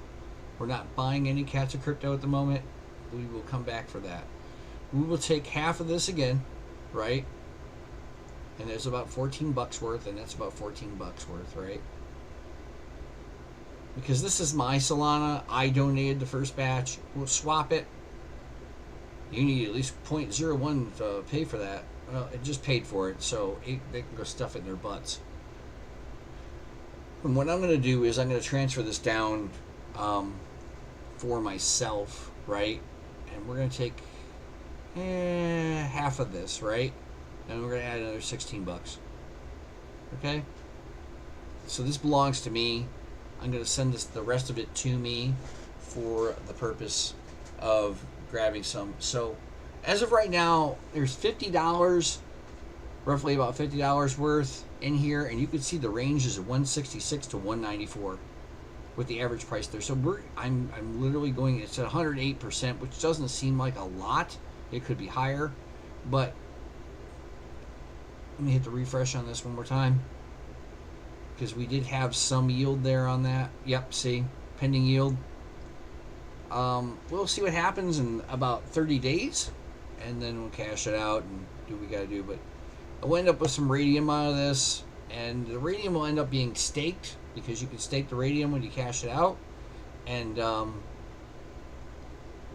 We're not buying any Cats of Crypto at the moment. We will come back for that. We will take half of this again, right? And there's about 14 bucks worth, and that's about 14 bucks worth, right? Because this is my Solana. I donated the first batch. We'll swap it. You need at least 0.01 to pay for that. Well, it just paid for it, so they can go stuff it in their butts. And what I'm going to do is I'm going to transfer this down for myself, right? And we're going to take half of this, right? And we're going to add another 16 bucks. Okay? So this belongs to me. I'm going to send the rest of it to me for the purpose of grabbing some. So as of right now, there's $50, roughly about $50 worth in here, and you can see the range is 166 to 194 with the average price there. So I'm literally going, it's at 108%, which doesn't seem like a lot. It could be higher, but let me hit the refresh on this one more time, because we did have some yield there on that. Yep, see, pending yield. We'll see what happens in about 30 days, and then we'll cash it out and do what we got to do. But I'll end up with some radium out of this, and the radium will end up being staked, because you can stake the radium when you cash it out, and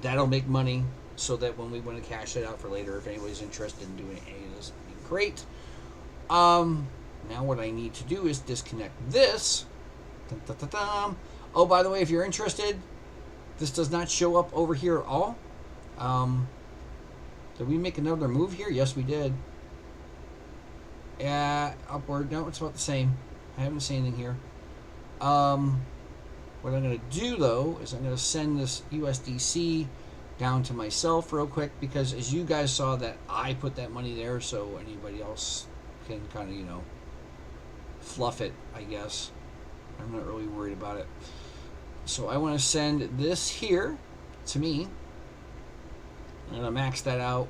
that'll make money, so that when we want to cash it out for later, if anybody's interested in doing any of this, it'd be great. Now what I need to do is disconnect this. Dun, dun, dun, dun. Oh, by the way, if you're interested, this does not show up over here at all. Did we make another move here? Yes, we did. Yeah, upward. No, it's about the same. I haven't seen anything here. What I'm going to do, though, is I'm going to send this USDC down to myself real quick, because as you guys saw, that I put that money there, so anybody else can kind of, you know, fluff it, I guess. I'm not really worried about it. So I want to send this here to me. I'm going to max that out,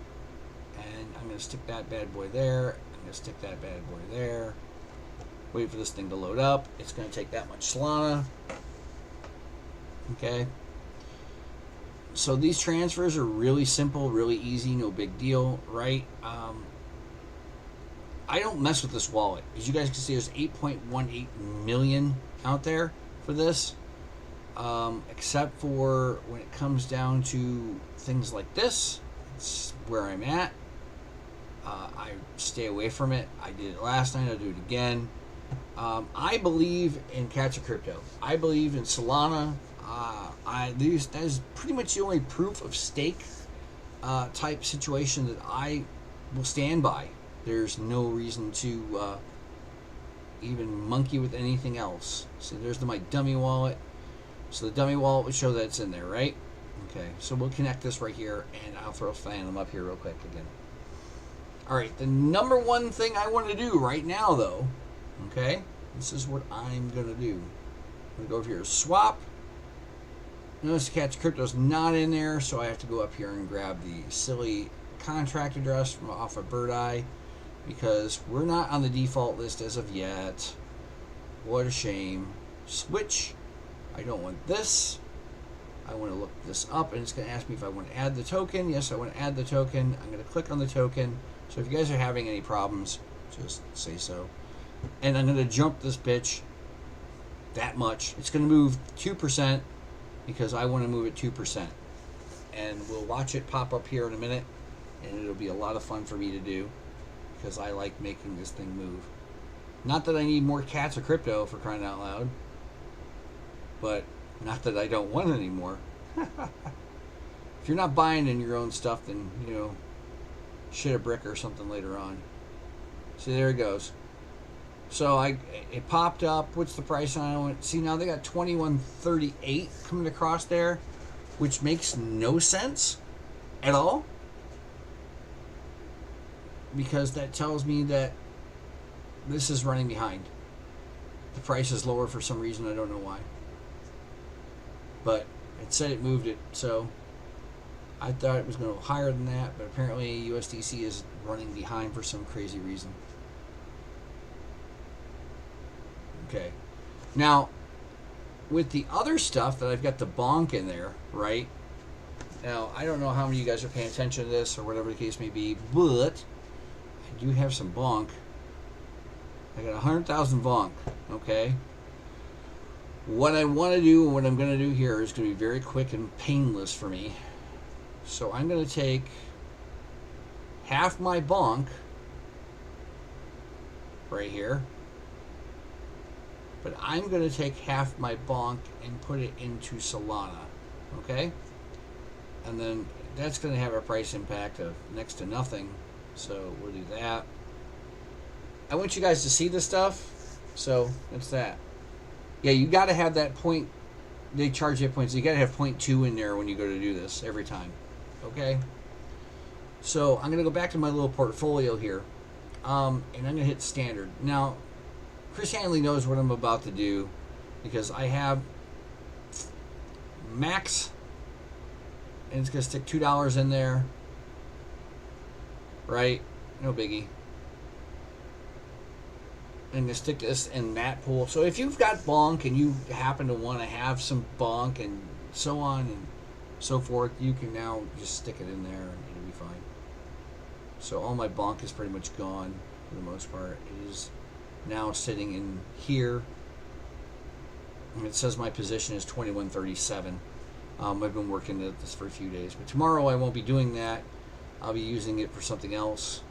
and I'm going to stick that bad boy there. I'm going to stick that bad boy there. Wait for this thing to load up. It's going to take that much Solana. Okay. So these transfers are really simple, really easy, no big deal, right? I don't mess with this wallet. As you guys can see, there's 8.18 million out there for this. Except for when it comes down to things like this, it's where I'm at. I stay away from it. I did it last night. I'll do it again. I believe in Catch a Crypto. I believe in Solana. That is pretty much the only proof of stake type situation that I will stand by. There's no reason to even monkey with anything else. So there's my dummy wallet. So the dummy wallet would show that it's in there, right? Okay, so we'll connect this right here, and I'll throw Phantom up here real quick again. All right, the number one thing I want to do right now, though, okay, this is what I'm going to do. I'm going to go over here to swap. Notice Catch Crypto's not in there, so I have to go up here and grab the silly contract address from off of Bird Eye, because we're not on the default list as of yet. What a shame. Switch. I don't want this. I want to look this up, and it's going to ask me if I want to add the token. Yes, I want to add the token. I'm going to click on the token. So if you guys are having any problems, just say so. And I'm going to jump this bitch that much. It's going to move 2% because I want to move it 2%. And we'll watch it pop up here in a minute, and it'll be a lot of fun for me to do, because I like making this thing move. Not that I need more cats or crypto, for crying out loud, but not that I don't want any more. If you're not buying in your own stuff, then, you know, shit a brick or something later on. See, there it goes. So it popped up. What's the price on it? See, now they got 21.38 coming across there, which makes no sense at all, because that tells me that this is running behind. The price is lower for some reason. I don't know why, but it said it moved it, so I thought it was going to go higher than that, but apparently USDC is running behind for some crazy reason. Okay, now with the other stuff that I've got the bonk in there, right? Now, I don't know how many of you guys are paying attention to this or whatever the case may be, but I do have some bonk. I got 100,000 bonk, okay? What I want to do and what I'm going to do here is going to be very quick and painless for me. So I'm going to take half my bonk right here, But I'm going to take half my bonk and put it into Solana, okay? And then that's going to have a price impact of next to nothing. So we'll do that. I want you guys to see this stuff. So that's that. Yeah, you got to have that point. They charge you points. You got to have 0.2 in there when you go to do this every time. Okay? So I'm going to go back to my little portfolio here. And I'm going to hit standard. Now, Chris Hanley knows what I'm about to do because I have max, and it's going to stick $2 in there. Right? No biggie. And to stick this in that pool. So if you've got bonk and you happen to want to have some bonk and so on and so forth, you can now just stick it in there and it'll be fine. So all my bonk is pretty much gone for the most part. It is now sitting in here. And it says my position is 2137. I've been working at this for a few days, but tomorrow I won't be doing that. I'll be using it for something else.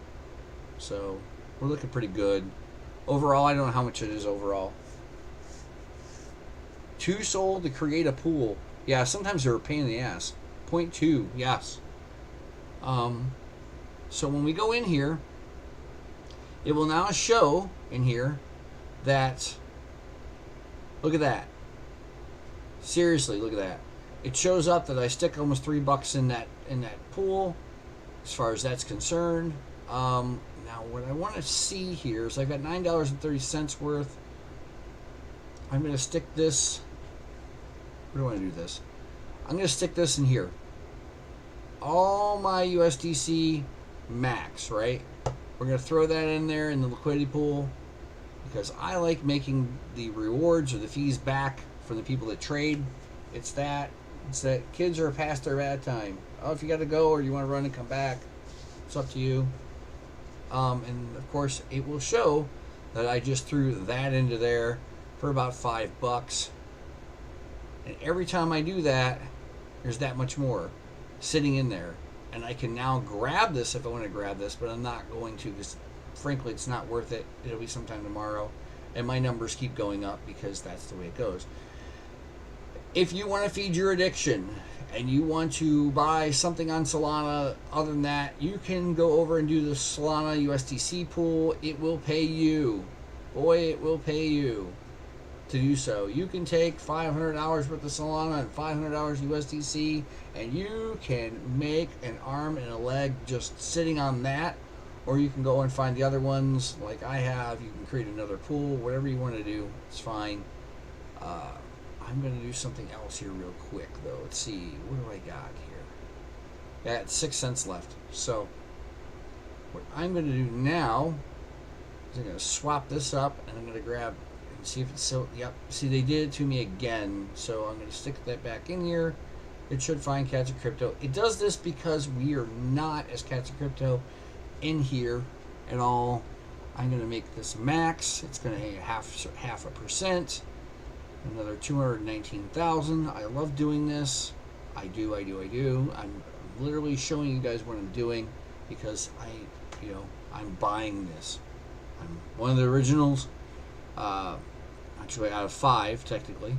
So we're looking pretty good. Overall, I don't know how much it is overall. 2 sold to create a pool. Yeah, sometimes they're a pain in the ass. 0.2, yes. So when we go in here, it will now show in here that, look at that. Seriously, look at that. It shows up that I stick almost $3 in that pool, as far as that's concerned. Now, what I want to see here is I've got $9.30 worth. I'm going to stick this. Where do I want to do this? I'm going to stick this in here. All my USDC max, right? We're going to throw that in there in the liquidity pool because I like making the rewards or the fees back for the people that trade. It's that kids are past their bad time. Oh, if you got to go or you want to run and come back, it's up to you. And of course, it will show that I just threw that into there for about $5. And every time I do that, there's that much more sitting in there. And I can now grab this if I want to grab this, but I'm not going to because, frankly, it's not worth it. It'll be sometime tomorrow. And my numbers keep going up because that's the way it goes. If you want to feed your addiction and you want to buy something on Solana other than that, you can go over and do the Solana USDC pool. It will pay you. Boy, it will pay you to do so. You can take $500 worth of Solana and $500 USDC, and you can make an arm and a leg just sitting on that. Or you can go and find the other ones like I have. You can create another pool, whatever you want to do. It's fine. I'm going to do something else here real quick, though. Let's see. What do I got here? I got 6 cents left. So what I'm going to do now is I'm going to swap this up, and I'm going to grab and see if it's so. Yep. See, they did it to me again. So I'm going to stick that back in here. It should find Cats of Crypto. It does this because we are not, as Cats of Crypto, in here at all. I'm going to make this max. It's going to be half a percent. Another 219,000. I love doing this. I do. I'm literally showing you guys what I'm doing because I'm buying this. I'm one of the originals. Actually, out of 5 technically.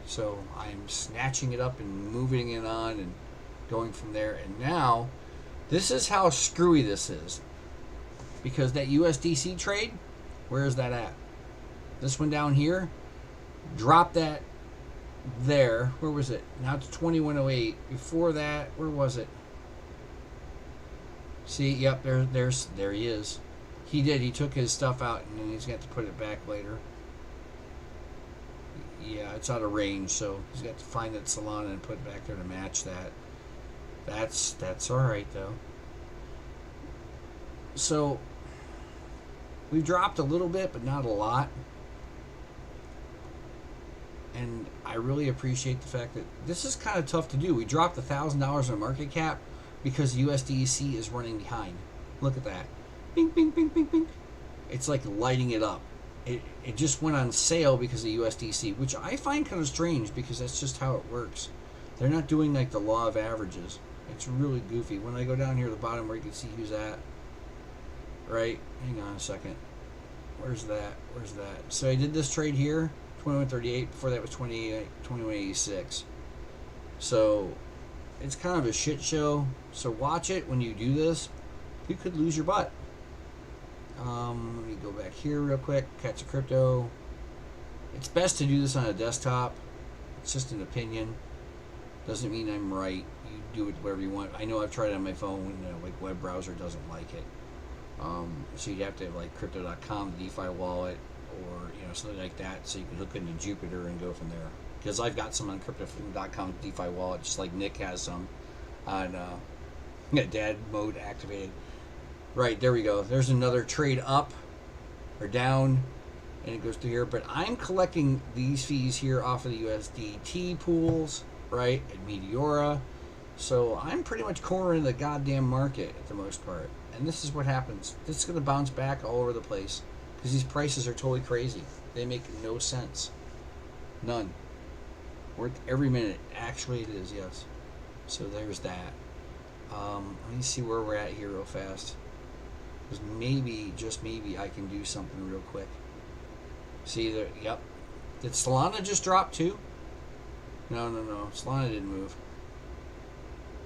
So I'm snatching it up and moving it on and going from there. And now, this is how screwy this is. Because that USDC trade, where is that at? This one down here. Drop that there. Where was it? Now it's 2108. Before that, where was it? See, yep, there he is. He took his stuff out and then he's got to put it back later. Yeah, it's out of range, so he's got to find that Solana and put it back there to match that. That's alright though. So we've dropped a little bit, but not a lot. And I really appreciate the fact that this is kind of tough to do. We dropped $1,000 on market cap because USDC is running behind. Look at that. Bing, bing, bing, bing, bing. It's like lighting it up. It just went on sale because of USDC, which I find kind of strange because that's just how it works. They're not doing like the law of averages. It's really goofy. When I go down here at the bottom where you can see who's at, right? Hang on a second. Where's that? So I did this trade here. 21.38. Before that was 21.86. So it's kind of a shit show. So watch it when you do this. You could lose your butt. Let me go back here real quick. Catch a crypto. It's best to do this on a desktop. It's just an opinion. Doesn't mean I'm right. You do it whatever you want. I know I've tried it on my phone. Like web browser doesn't like it. So you'd have to have like crypto.com DeFi wallet or something like that, so you can hook into Jupiter and go from there. Because I've got some on crypto.com DeFi wallet, just like Nick has some on dad mode activated. Right, there we go. There's another trade up or down, and it goes through here. But I'm collecting these fees here off of the USDT pools, right, at Meteora. So I'm pretty much cornering the goddamn market at the most part. And this is what happens. This is going to bounce back all over the place because these prices are totally crazy. They make no sense. None. Worth every minute. Actually, it is, yes. So there's that. Let me see where we're at here real fast. Because maybe, just maybe, I can do something real quick. See there? Yep. Did Solana just drop too? No. Solana didn't move.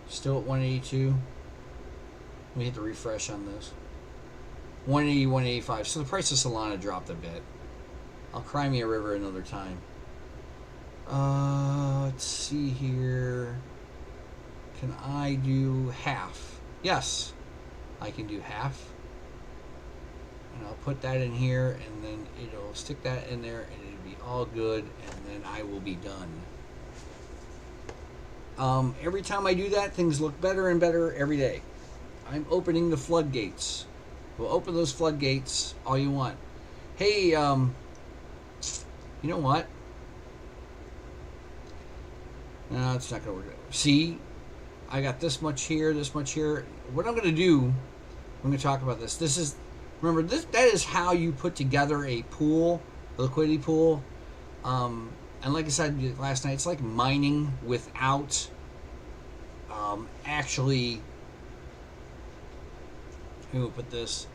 Still at 182. Let me hit the refresh on this. 180, 185. So the price of Solana dropped a bit. I'll cry me a river another time. Let's see here. Can I do half? Yes, I can do half. And I'll put that in here, and then it'll stick that in there, and it'll be all good, and then I will be done. Every time I do that, things look better and better every day. I'm opening the floodgates. We'll open those floodgates all you want. Hey, you know what? No, it's not going to work. See, I got this much here, this much here. What I'm going to do, I'm going to talk about this. This is, remember, that is how you put together a pool, a liquidity pool. And like I said last night, it's like mining without actually, who will put this,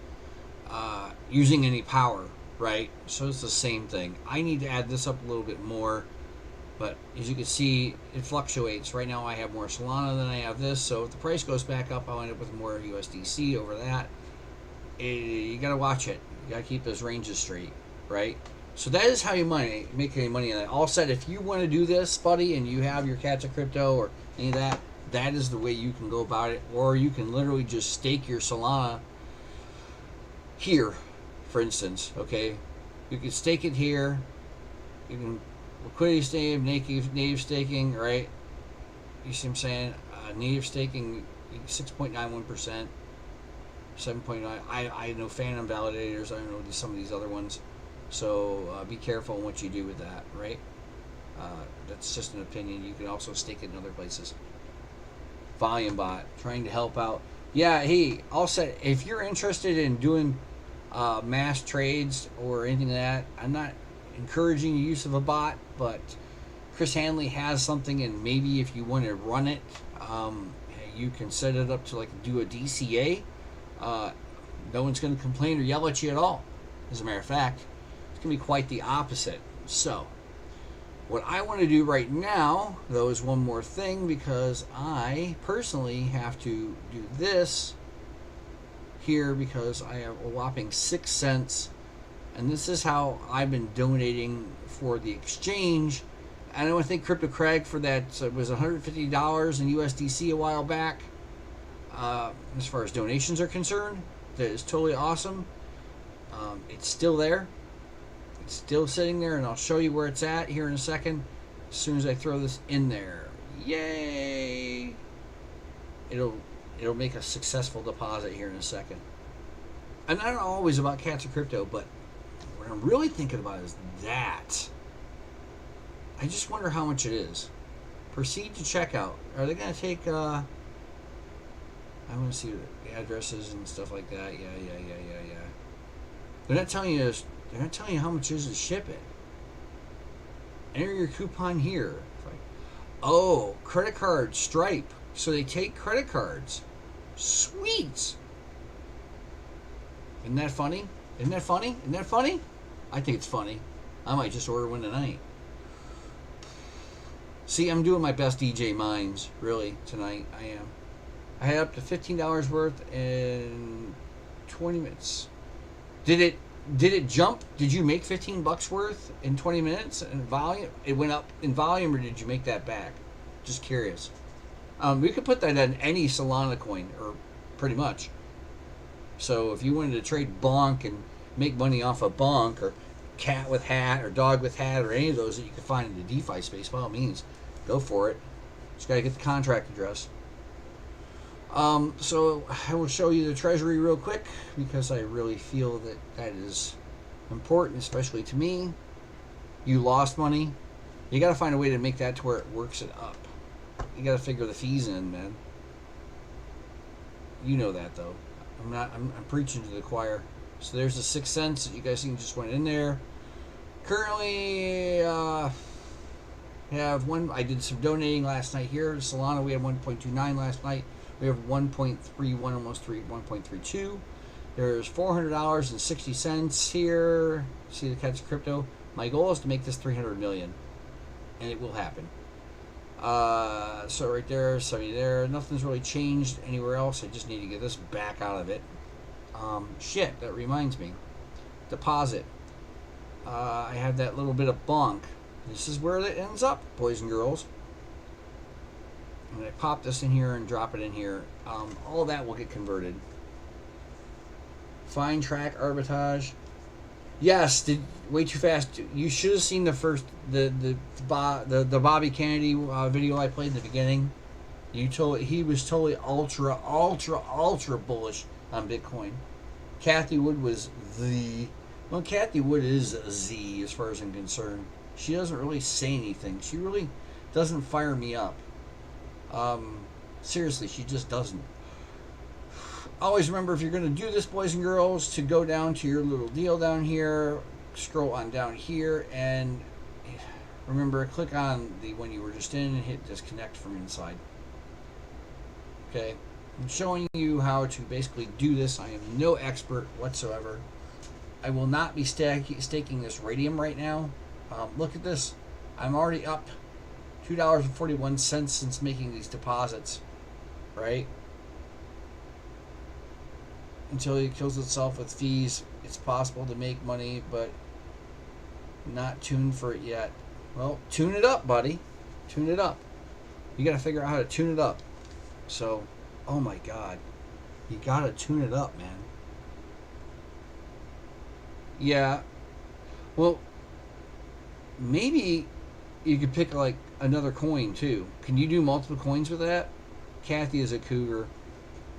using any power, right? So it's the same thing. I need to add this up a little bit more, but as you can see, it fluctuates. Right now I have more Solana than I have this, so if the price goes back up, I'll end up with more USDC over that. You gotta watch it. You gotta keep those ranges straight, right? So that is how you make any money on that. All said, if you want to do this, buddy, and you have your Catch a Crypto or any of that, that is the way you can go about it. Or you can literally just stake your Solana here, for instance, okay? You can stake it here. You can liquidity stake, native staking, right? You see what I'm saying? Native staking, 6.91%, 7.9. I know Phantom validators. I don't know some of these other ones. So be careful in what you do with that, right? That's just an opinion. You can also stake it in other places. Volume bot, trying to help out. Yeah, hey, also, if you're interested in doing mass trades or anything like that, I'm not encouraging the use of a bot, but Chris Hanley has something, and maybe if you want to run it, you can set it up to like do a DCA. No one's going to complain or yell at you at all. As a matter of fact, it's going to be quite the opposite. So what I want to do right now, though, is one more thing, because I personally have to do this here because I have a whopping 6 cents, and this is how I've been donating for the exchange. And I want to thank Crypto Craig for that. So it was $150 in USDC a while back. As far as donations are concerned, that is totally awesome. It's still there. It's still sitting there, and I'll show you where it's at here in a second as soon as I throw this in there. Yay! It'll make a successful deposit here in a second. I'm not always about Catch a Crypto, but what I'm really thinking about is that. I just wonder how much it is. Proceed to checkout. Are they going to take I want to see the addresses and stuff like that. Yeah. They're not telling you how much it is to ship it. Enter your coupon here. Oh, credit card, Stripe. So they take credit cards. Sweet. Isn't that funny? I think it's funny. I might just order one tonight. See, I'm doing my best DJ mines, really, tonight. I am. I had up to $15 worth in 20 minutes. Did it jump? Did you make $15 worth in 20 minutes in volume? It went up in volume, or did you make that back? Just curious. We could put that in any Solana coin, or pretty much. So if you wanted to trade bonk and make money off of bonk, or cat with hat, or dog with hat, or any of those that you can find in the DeFi space, by all means, go for it. Just got to get the contract address. So I will show you the treasury real quick, because I really feel that that is important, especially to me. You lost money. You got to find a way to make that to where it works it up. You got to figure the fees in, man. You know that, though. I'm preaching to the choir. So there's the 6 cents that you guys see just went in there. Currently, have one. I did some donating last night here. Solana, we had 1.29 last night. We have 1.31, almost 1.32. There's $400.60 here. See the catch crypto. My goal is to make this 300 million, and it will happen. So right there, 70 there. Nothing's really changed anywhere else. I just need to get this back out of it. Shit, that reminds me. Deposit. I have that little bit of bonk. This is where it ends up, boys and girls. And I pop this in here and drop it in here. All that will get converted. Fine track arbitrage. Yes, way too fast. You should have seen the first the Bobby Kennedy video I played in the beginning. He was totally ultra bullish on Bitcoin. Kathy Wood was Kathy Wood is a Z as far as I'm concerned. She doesn't really say anything. She really doesn't fire me up. Seriously, she just doesn't. Always remember, if you're going to do this, boys and girls, to go down to your little deal down here, scroll on down here, and remember, click on the one you were just in and hit disconnect from inside. Okay, I'm showing you how to basically do this. I am no expert whatsoever. I will not be staking this radium right now. Look at this. I'm already up $2.41 since making these deposits, right? Until it kills itself with fees, it's possible to make money, but not tuned for it yet. Well, tune it up, buddy. Tune it up. You got to figure out how to tune it up. So, oh my God. You got to tune it up, man. Yeah. Well, maybe you could pick like another coin too. Can you do multiple coins with that? Kathy is a cougar.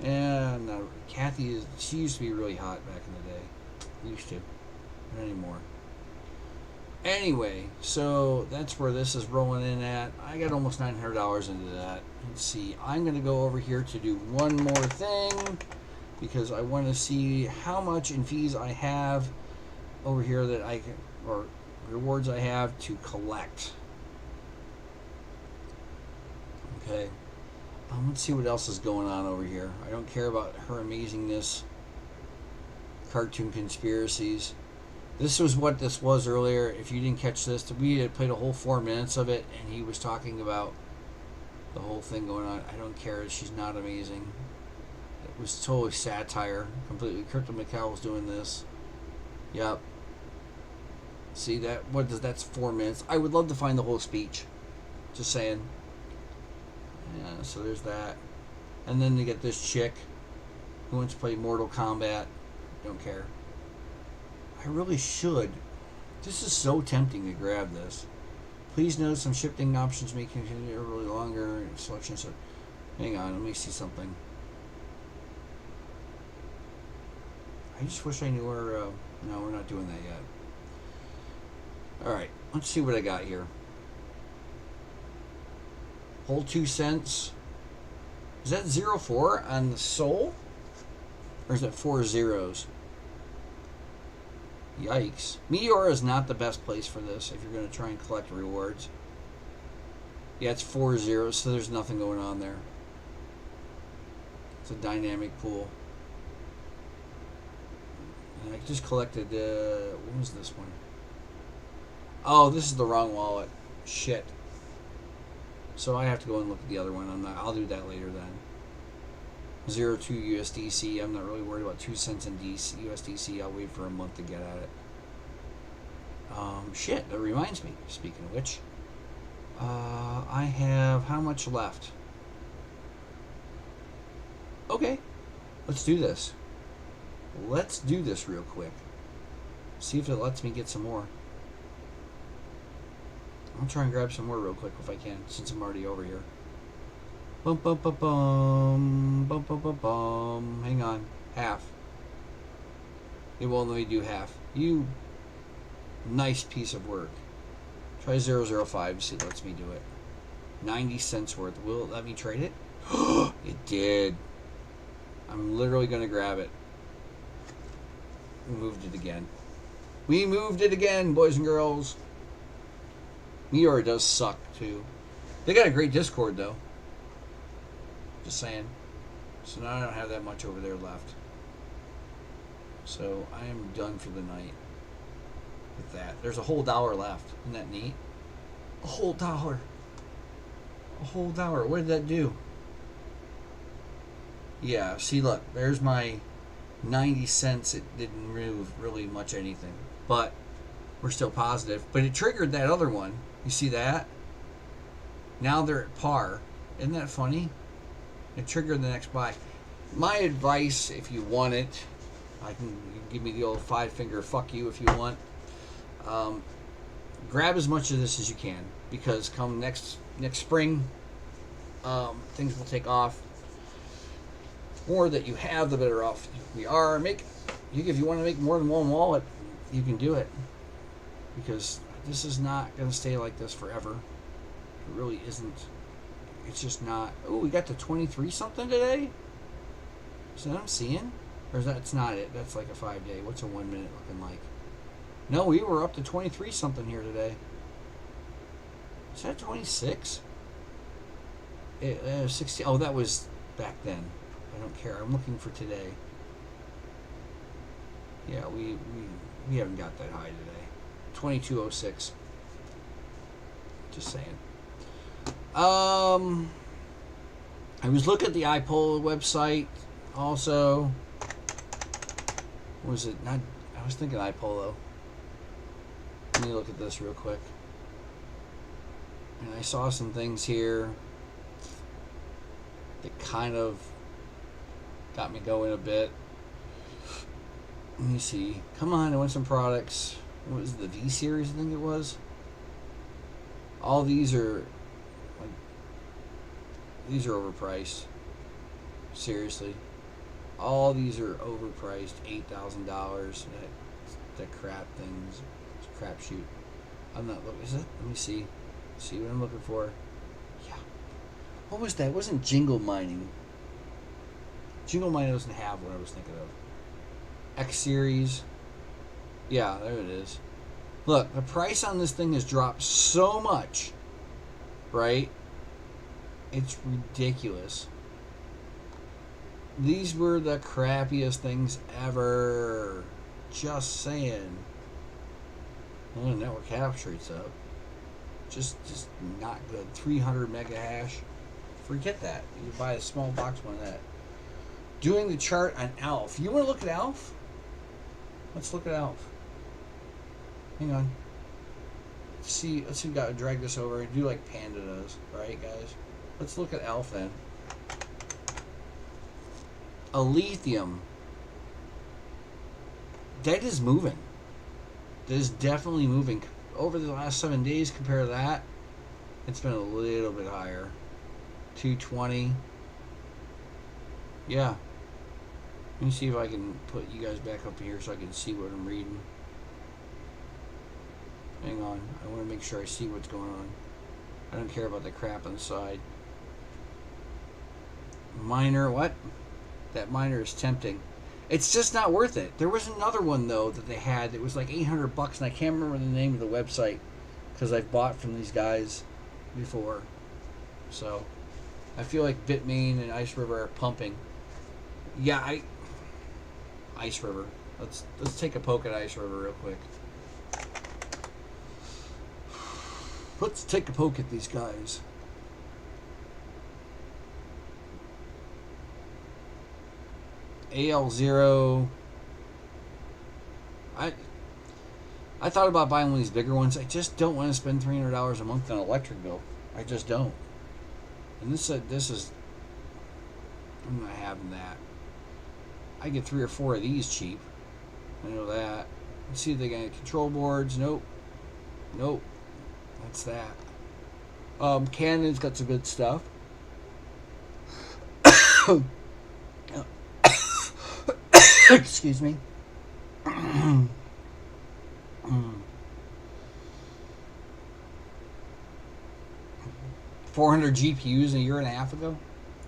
Yeah, no. Kathy she used to be really hot back in the day. Used to. Not anymore. Anyway, so that's where this is rolling in at. I got almost $900 into that. Let's see. I'm going to go over here to do one more thing, because I want to see how much in fees I have over here that I can, or rewards I have to collect. Okay. Let's see what else is going on over here. I don't care about her amazingness. Cartoon conspiracies. This was what this was earlier. If you didn't catch this, we had played a whole 4 minutes of it, and he was talking about the whole thing going on. I don't care. She's not amazing. It was totally satire. Completely. CryptoMining was doing this. Yep. See that? That's 4 minutes. I would love to find the whole speech. Just saying. Yeah, so there's that. And then you get this chick who wants to play Mortal Kombat. Don't care. I really should. This is so tempting to grab this. Please note some shifting options may continue really longer. Selections. Hang on, let me see something. I just wish I knew where. No, we're not doing that yet. Alright, let's see what I got here. Whole 2 cents. Is that 04 on the Sol? Or is that 4 zeros? Yikes. Meteor is not the best place for this if you're going to try and collect rewards. Yeah, it's 4 zeros, so there's nothing going on there. It's a dynamic pool. And I just collected, what was this one? Oh, this is the wrong wallet. Shit. So I have to go and look at the other one. I'll do that later then. 02 USDC. I'm not really worried about 2 cents in USDC. I'll wait for a month to get at it. Shit, that reminds me. Speaking of which, I have how much left? Okay, let's do this. Let's do this real quick. See if it lets me get some more. I'll try and grab some more real quick if I can, since I'm already over here. Bum bum bum bum bum bum bum bum. Hang on, half. It won't let me do half. You nice piece of work. Try 005. See if it lets me do it. 90 cents worth. Will it let me trade it? It did. I'm literally gonna grab it. We moved it again. We moved it again, boys and girls. Meteor does suck too. They got a great Discord though. Just saying. So now I don't have that much over there left. So I am done for the night with that. There's a whole $1 left. Isn't that neat? A whole $1. A whole $1. What did that do? Yeah, see, look, there's my 90 cents. It didn't move really much anything, but we're still positive. But it triggered that other one. You see that? Now they're at par. Isn't that funny? It triggered the next buy. My advice, if you want it, you can give me the old 5-finger fuck you if you want. Grab as much of this as you can, because come next spring, things will take off. More that you have, the better off we are. If you want to make more than one wallet, you can do it, because this is not going to stay like this forever. It really isn't. It's just not. Oh, we got to 23 something today. Is that what I'm seeing? Or is that's not it? That's like a 5-day. What's a 1 minute looking like? No, we were up to 23 something here today. Is that 26? 60. Oh, that was back then. I don't care. I'm looking for today. Yeah, we haven't got that high today. 2206. Just saying. I was looking at the iPol website also. Was it not? I was thinking iPolo. Let me look at this real quick. And I saw some things here that kind of got me going a bit. Let me see. Come on, I want some products. What was it, the V series? I think it was. All these are overpriced. Seriously. All these are overpriced. $8,000. That crap things. It's a crapshoot. I'm not looking. Is it? Let me see. See what I'm looking for. Yeah. What was that? It wasn't Jingle Mining. Jingle Mining doesn't have what I was thinking of. X series. Yeah, there it is. Look, the price on this thing has dropped so much. Right? It's ridiculous. These were the crappiest things ever. Just saying. Oh, the network hash rate's up. Just not good. 300 mega hash. Forget that. You buy a small box one of that. Doing the chart on ALF. You want to look at ALF? Let's look at ALF. Hang on. Let's see if we got to drag this over and do like Panda does. Alright, guys? Let's look at ALF then. A lithium. That is moving. That is definitely moving. Over the last 7 days, compare to that, it's been a little bit higher. 220. Yeah. Let me see if I can put you guys back up here so I can see what I'm reading. Hang on. I want to make sure I see what's going on. I don't care about the crap on the side. Miner, what? That miner is tempting. It's just not worth it. There was another one though that they had that was like $800 and I can't remember the name of the website because I've bought from these guys before. So I feel like Bitmain and Ice River are pumping. Yeah, Ice River. Let's take a poke at Ice River real quick. Let's take a poke at these guys. AL0. I thought about buying one of these bigger ones. I just don't want to spend $300 a month on an electric bill. I just don't. And this is, I'm not having that. I get 3 or 4 of these cheap. I know that. Let's see if they got any control boards. Nope. Nope. That's that. Canon's got some good stuff. Excuse me. 400 GPUs a year and a half ago?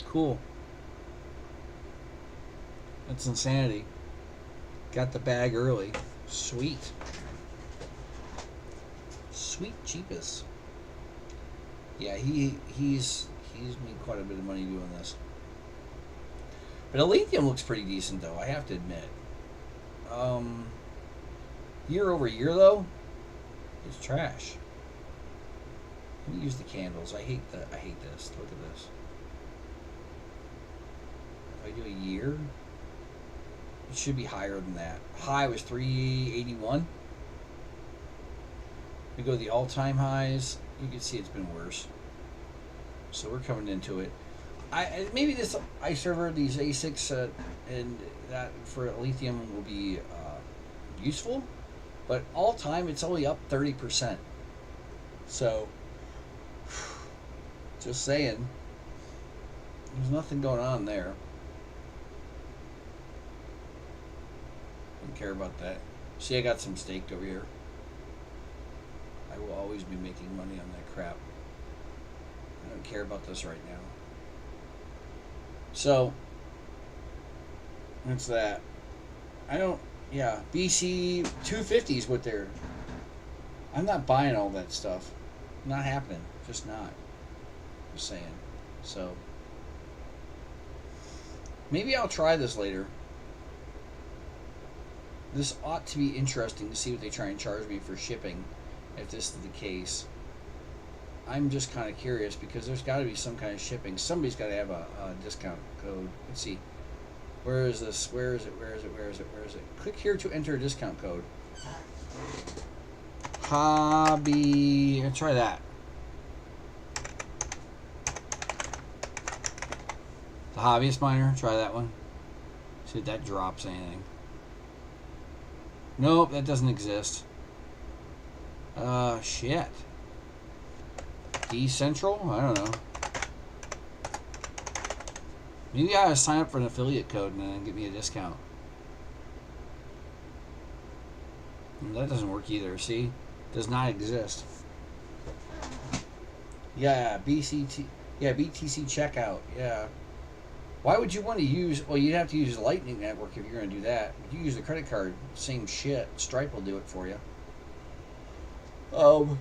Cool. That's insanity. Got the bag early. Sweet. Sweet cheapest. Yeah, he's made quite a bit of money doing this. But Lithium looks pretty decent though, I have to admit. Year over year though, it's trash. Let me use the candles. I hate this. Look at this. If I do a year, it should be higher than that. High was 381. We go to the all-time highs. You can see it's been worse. So we're coming into it. Maybe this ice server, these ASICs, and that for lithium will be useful. But all time, it's only up 30%. So, just saying, there's nothing going on there. Don't care about that. See, I got some staked over here. I will always be making money on that crap. I don't care about this right now. So, that's that. I don't, yeah, BC 250 is what they're, I'm not buying all that stuff. Not happening. Just not. Just saying. So, maybe I'll try this later. This ought to be interesting to see what they try and charge me for shipping, if this is the case. I'm just kind of curious because there's got to be some kind of shipping. Somebody's got to have a discount code. Let's see. Where is this? Where is it? Where is it? Where is it? Where is it? Click here to enter a discount code. Hobby. Let's try that. The hobbyist miner. Try that one. See if that drops anything. Nope, that doesn't exist. Shit. Decentral? I don't know. Maybe I gotta sign up for an affiliate code and then get me a discount. That doesn't work either, see? Does not exist. Yeah, BTC checkout, yeah. Why would you want to use, well, you'd have to use the Lightning Network if you're going to do that. If you use the credit card, same shit. Stripe will do it for you. Well,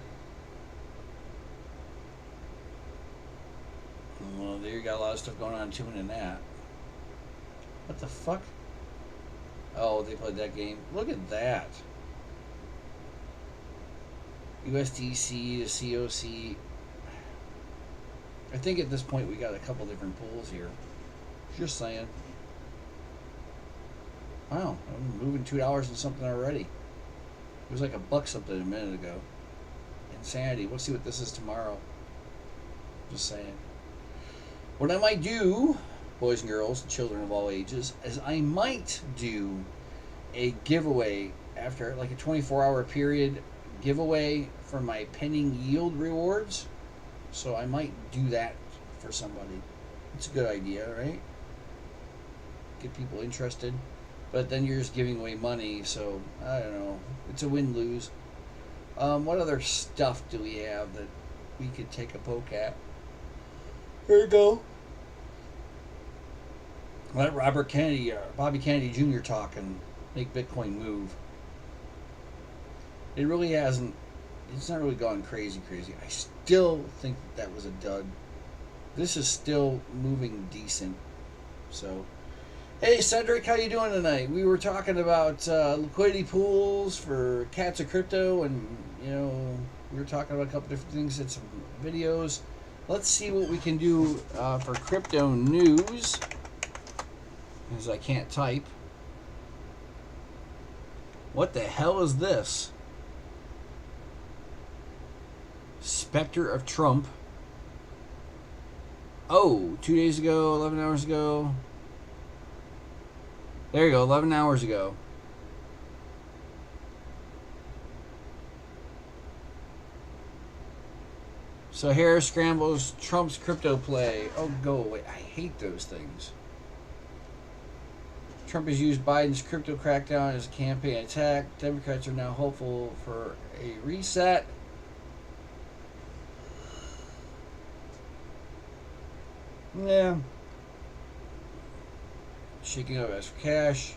there you got a lot of stuff going on too in that. What the fuck? Oh, they played that game. Look at that. USDC to COC. I think at this point we got a couple different pools here. Just saying. Wow, I'm moving $2 and something already. It was like $1 something a minute ago. Insanity. We'll see what this is tomorrow. Just saying. What I might do, boys and girls, and children of all ages, is I might do a giveaway after like a 24-hour period giveaway for my pending yield rewards. So I might do that for somebody. It's a good idea, right? Get people interested. But then you're just giving away money, so I don't know. It's a win-lose. What other stuff do we have that we could take a poke at? Here we go. Let Robert Kennedy, Bobby Kennedy Jr. talk and make Bitcoin move. It really hasn't. It's not really gone crazy. I still think that was a dud. This is still moving decent. So, hey Cedric, how you doing tonight? We were talking about liquidity pools for cats of crypto, and you know We were talking about a couple different things and some videos. Let's see what we can do for crypto news, because I can't type. What the hell is this? Spectre of Trump. Oh, 2 days ago, 11 hours ago. There you go, 11 hours ago. So Harris scrambles Trump's crypto play. Oh, go away. I hate those things. Trump has used Biden's crypto crackdown as a campaign attack. Democrats are now hopeful for a reset. Yeah. Shaking up as for cash.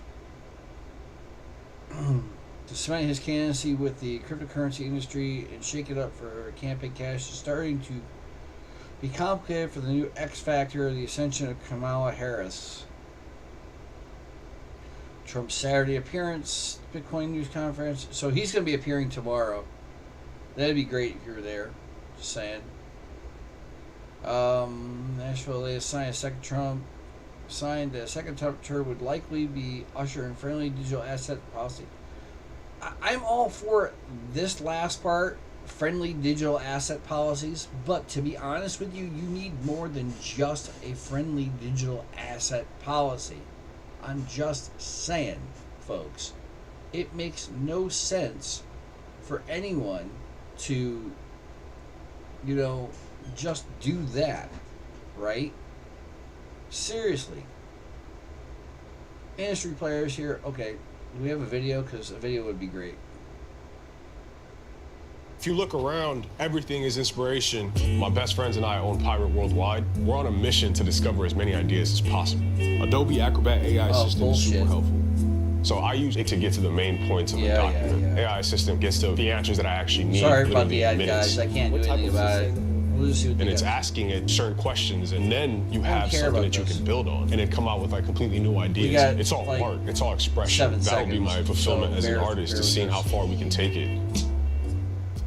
To cement his candidacy with the cryptocurrency industry and shake it up for campaign cash is starting to be complicated for the new X factor, the ascension of Kamala Harris. Trump's Saturday appearance, Bitcoin news conference. So he's going to be appearing tomorrow. That'd be great if you were there. Just saying. Nashville latest signed a second Trump term would likely be usher in friendly digital asset policy. I'm all for this last part, friendly digital asset policies, but to be honest with you, you need more than just a friendly digital asset policy. I'm just saying, folks, it makes no sense for anyone to, just do that, right? Seriously. Industry players here. Okay, do we have a video? Because a video would be great. If you look around, everything is inspiration. My best friends and I own Pirate Worldwide. We're on a mission to discover as many ideas as possible. Adobe Acrobat AI Assistant is super helpful. So I use it to get to the main points of a document. AI Assistant gets to the answers that I actually need. Sorry about the ad, guys. I can't do anything about it. We'll just see what and it's asking it certain questions, and then you have something that you can build on, and it come out with like completely new ideas. It's all art. It's all expression. That'll be my fulfillment as an artist, to seeing how far we can take it.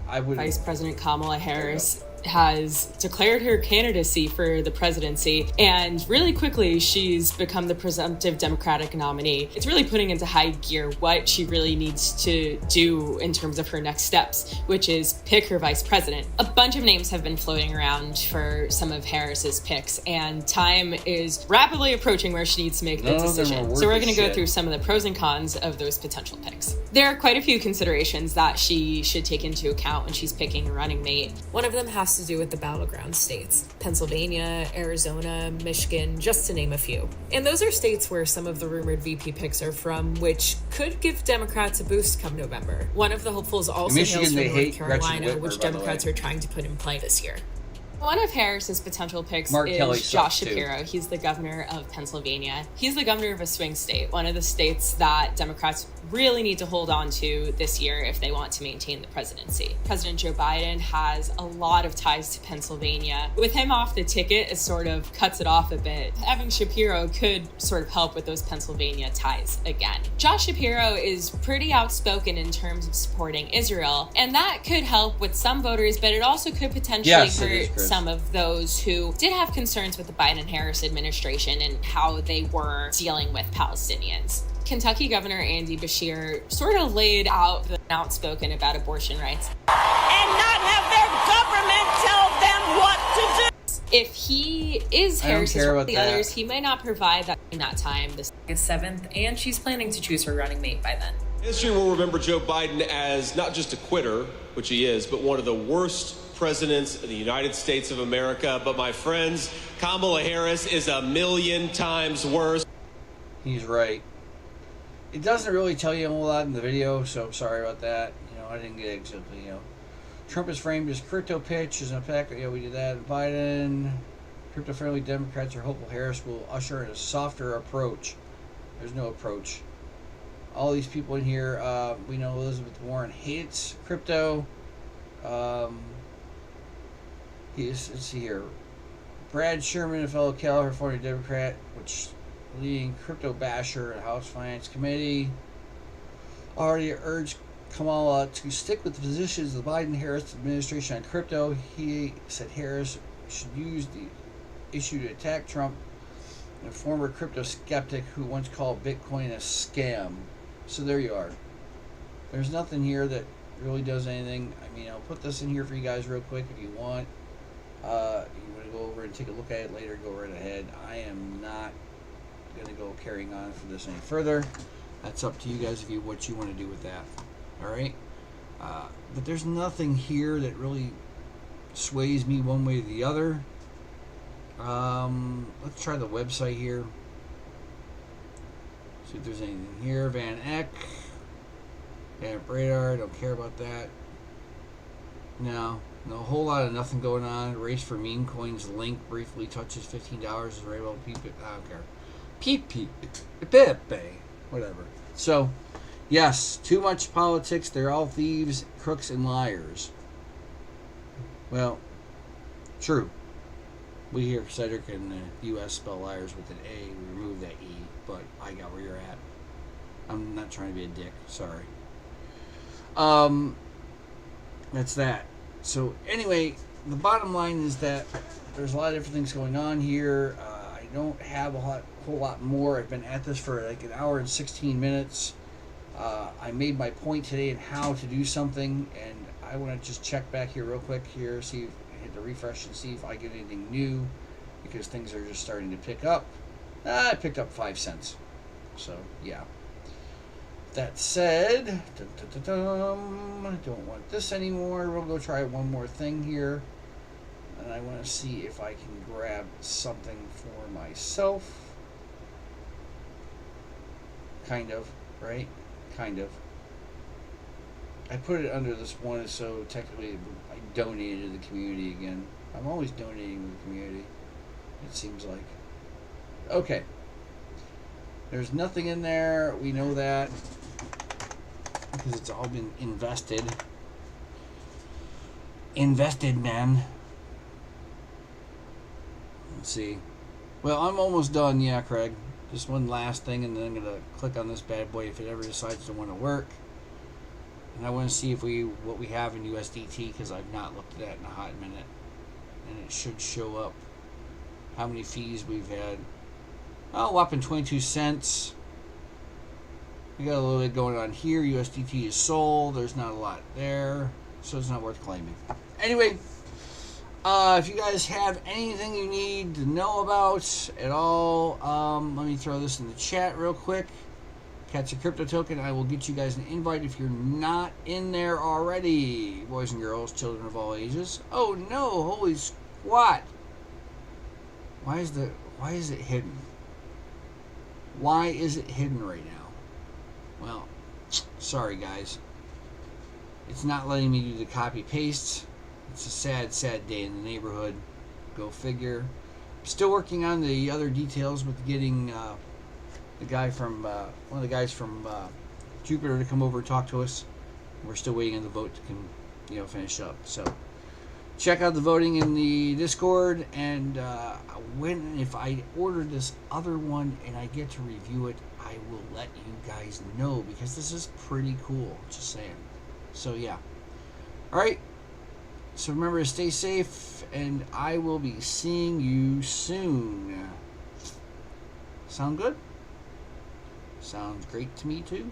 Vice President Kamala Harris has declared her candidacy for the presidency, and really quickly she's become the presumptive Democratic nominee. It's really putting into high gear what she really needs to do in terms of her next steps, which is pick her vice president. A bunch of names have been floating around for some of Harris's picks, and time is rapidly approaching where she needs to make the decision. So we're going to go through some of the pros and cons of those potential picks. There are quite a few considerations that she should take into account when she's picking a running mate. One of them has to do with the battleground states: Pennsylvania, Arizona, Michigan, just to name a few. And those are states where some of the rumored VP picks are from, which could give Democrats a boost come November. One of the hopefuls also hails from North Carolina, which Democrats are trying to put in play this year. One of Harris's potential picks is Josh Shapiro. He's the governor of Pennsylvania. He's the governor of a swing state, one of the states that Democrats really need to hold on to this year if they want to maintain the presidency. President Joe Biden has a lot of ties to Pennsylvania. With him off the ticket, it sort of cuts it off a bit. Having Shapiro could sort of help with those Pennsylvania ties again. Josh Shapiro is pretty outspoken in terms of supporting Israel, and that could help with some voters, but it also could potentially hurt some of those who did have concerns with the Biden-Harris administration and how they were dealing with Palestinians. Kentucky Governor Andy Beshear sort of laid out the outspoken about abortion rights. And not have their government tell them what to do. If he is Harris's one of the others, he may not provide that in that time. This is 7th, and she's planning to choose her running mate by then. History will remember Joe Biden as not just a quitter, which he is, but one of the worst presidents of the United States of America. But my friends, Kamala Harris is 1,000,000 times worse. He's right. It doesn't really tell you a whole lot in the video, so sorry about that. I didn't get exactly, Trump is framed as crypto pitch as an effect. Yeah, we did that. Biden, crypto-friendly Democrats are hopeful Harris will usher in a softer approach. There's no approach. All these people in here, we know Elizabeth Warren hates crypto. Let's see here. Brad Sherman, a fellow California Democrat, leading crypto basher at House Finance Committee, already urged Kamala to stick with the positions of the Biden-Harris administration on crypto. He said Harris should use the issue to attack Trump, a former crypto skeptic who once called Bitcoin a scam. So there you are. There's nothing here that really does anything. I mean, I'll put this in here for you guys real quick if you want. You want to go over and take a look at it later, go right ahead. I am not going to go carrying on for this any further. That's up to you guys if you what you want to do with that. All right? But there's nothing here that really sways me one way or the other. Let's try the website here. See if there's anything here. Van Eck. Van Radar. Don't care about that. No. No, a whole lot of nothing going on. Race for meme coins link briefly touches $15 as we're able to peep it. I don't care. Pepe. Whatever. So, yes, too much politics. They're all thieves, crooks, and liars. Well, true. We here, Cedric, and the U.S. spell liars with an A. We remove that E, but I got where you're at. I'm not trying to be a dick. Sorry. That's that. So, anyway, the bottom line is that there's a lot of different things going on here. I don't have a whole lot more. I've been at this for like an hour and 16 minutes. I made my point today in how to do something, and I want to just check back here real quick here, see if hit the refresh and see if I get anything new, because things are just starting to pick up. I picked up 5 cents. So, yeah. That said, I don't want this anymore. We'll go try one more thing here. And I want to see if I can grab something for myself. Kind of, right? Kind of. I put it under this one, so technically I donated to the community again. I'm always donating to the community, it seems like. Okay. There's nothing in there. We know that, because it's all been invested. Invested, man. Let's see. Well, I'm almost done. Yeah, Craig. Just one last thing, and then I'm going to click on this bad boy if it ever decides to want to work. And I want to see if what we have in USDT, because I've not looked at that in a hot minute. And it should show up how many fees we've had. Oh, whopping 22 cents. We got a little bit going on here. USDT is sold. There's not a lot there, so it's not worth claiming. Anyway, if you guys have anything you need to know about at all, let me throw this in the chat real quick. Catch a crypto token. I will get you guys an invite if you're not in there already, boys and girls, children of all ages. Oh no! Holy squat! Why is it hidden? Why is it hidden right now? Well, sorry guys. It's not letting me do the copy paste. It's a sad, sad day in the neighborhood. Go figure. I'm still working on the other details with getting the guy from one of the guys from Jupiter to come over and talk to us. We're still waiting on the vote to finish up. So check out the voting in the Discord, and if I order this other one and I get to review it, I will let you guys know, because this is pretty cool. Just saying. So yeah. All right. So remember to stay safe, and I will be seeing you soon. Sound good? Sounds great to me too.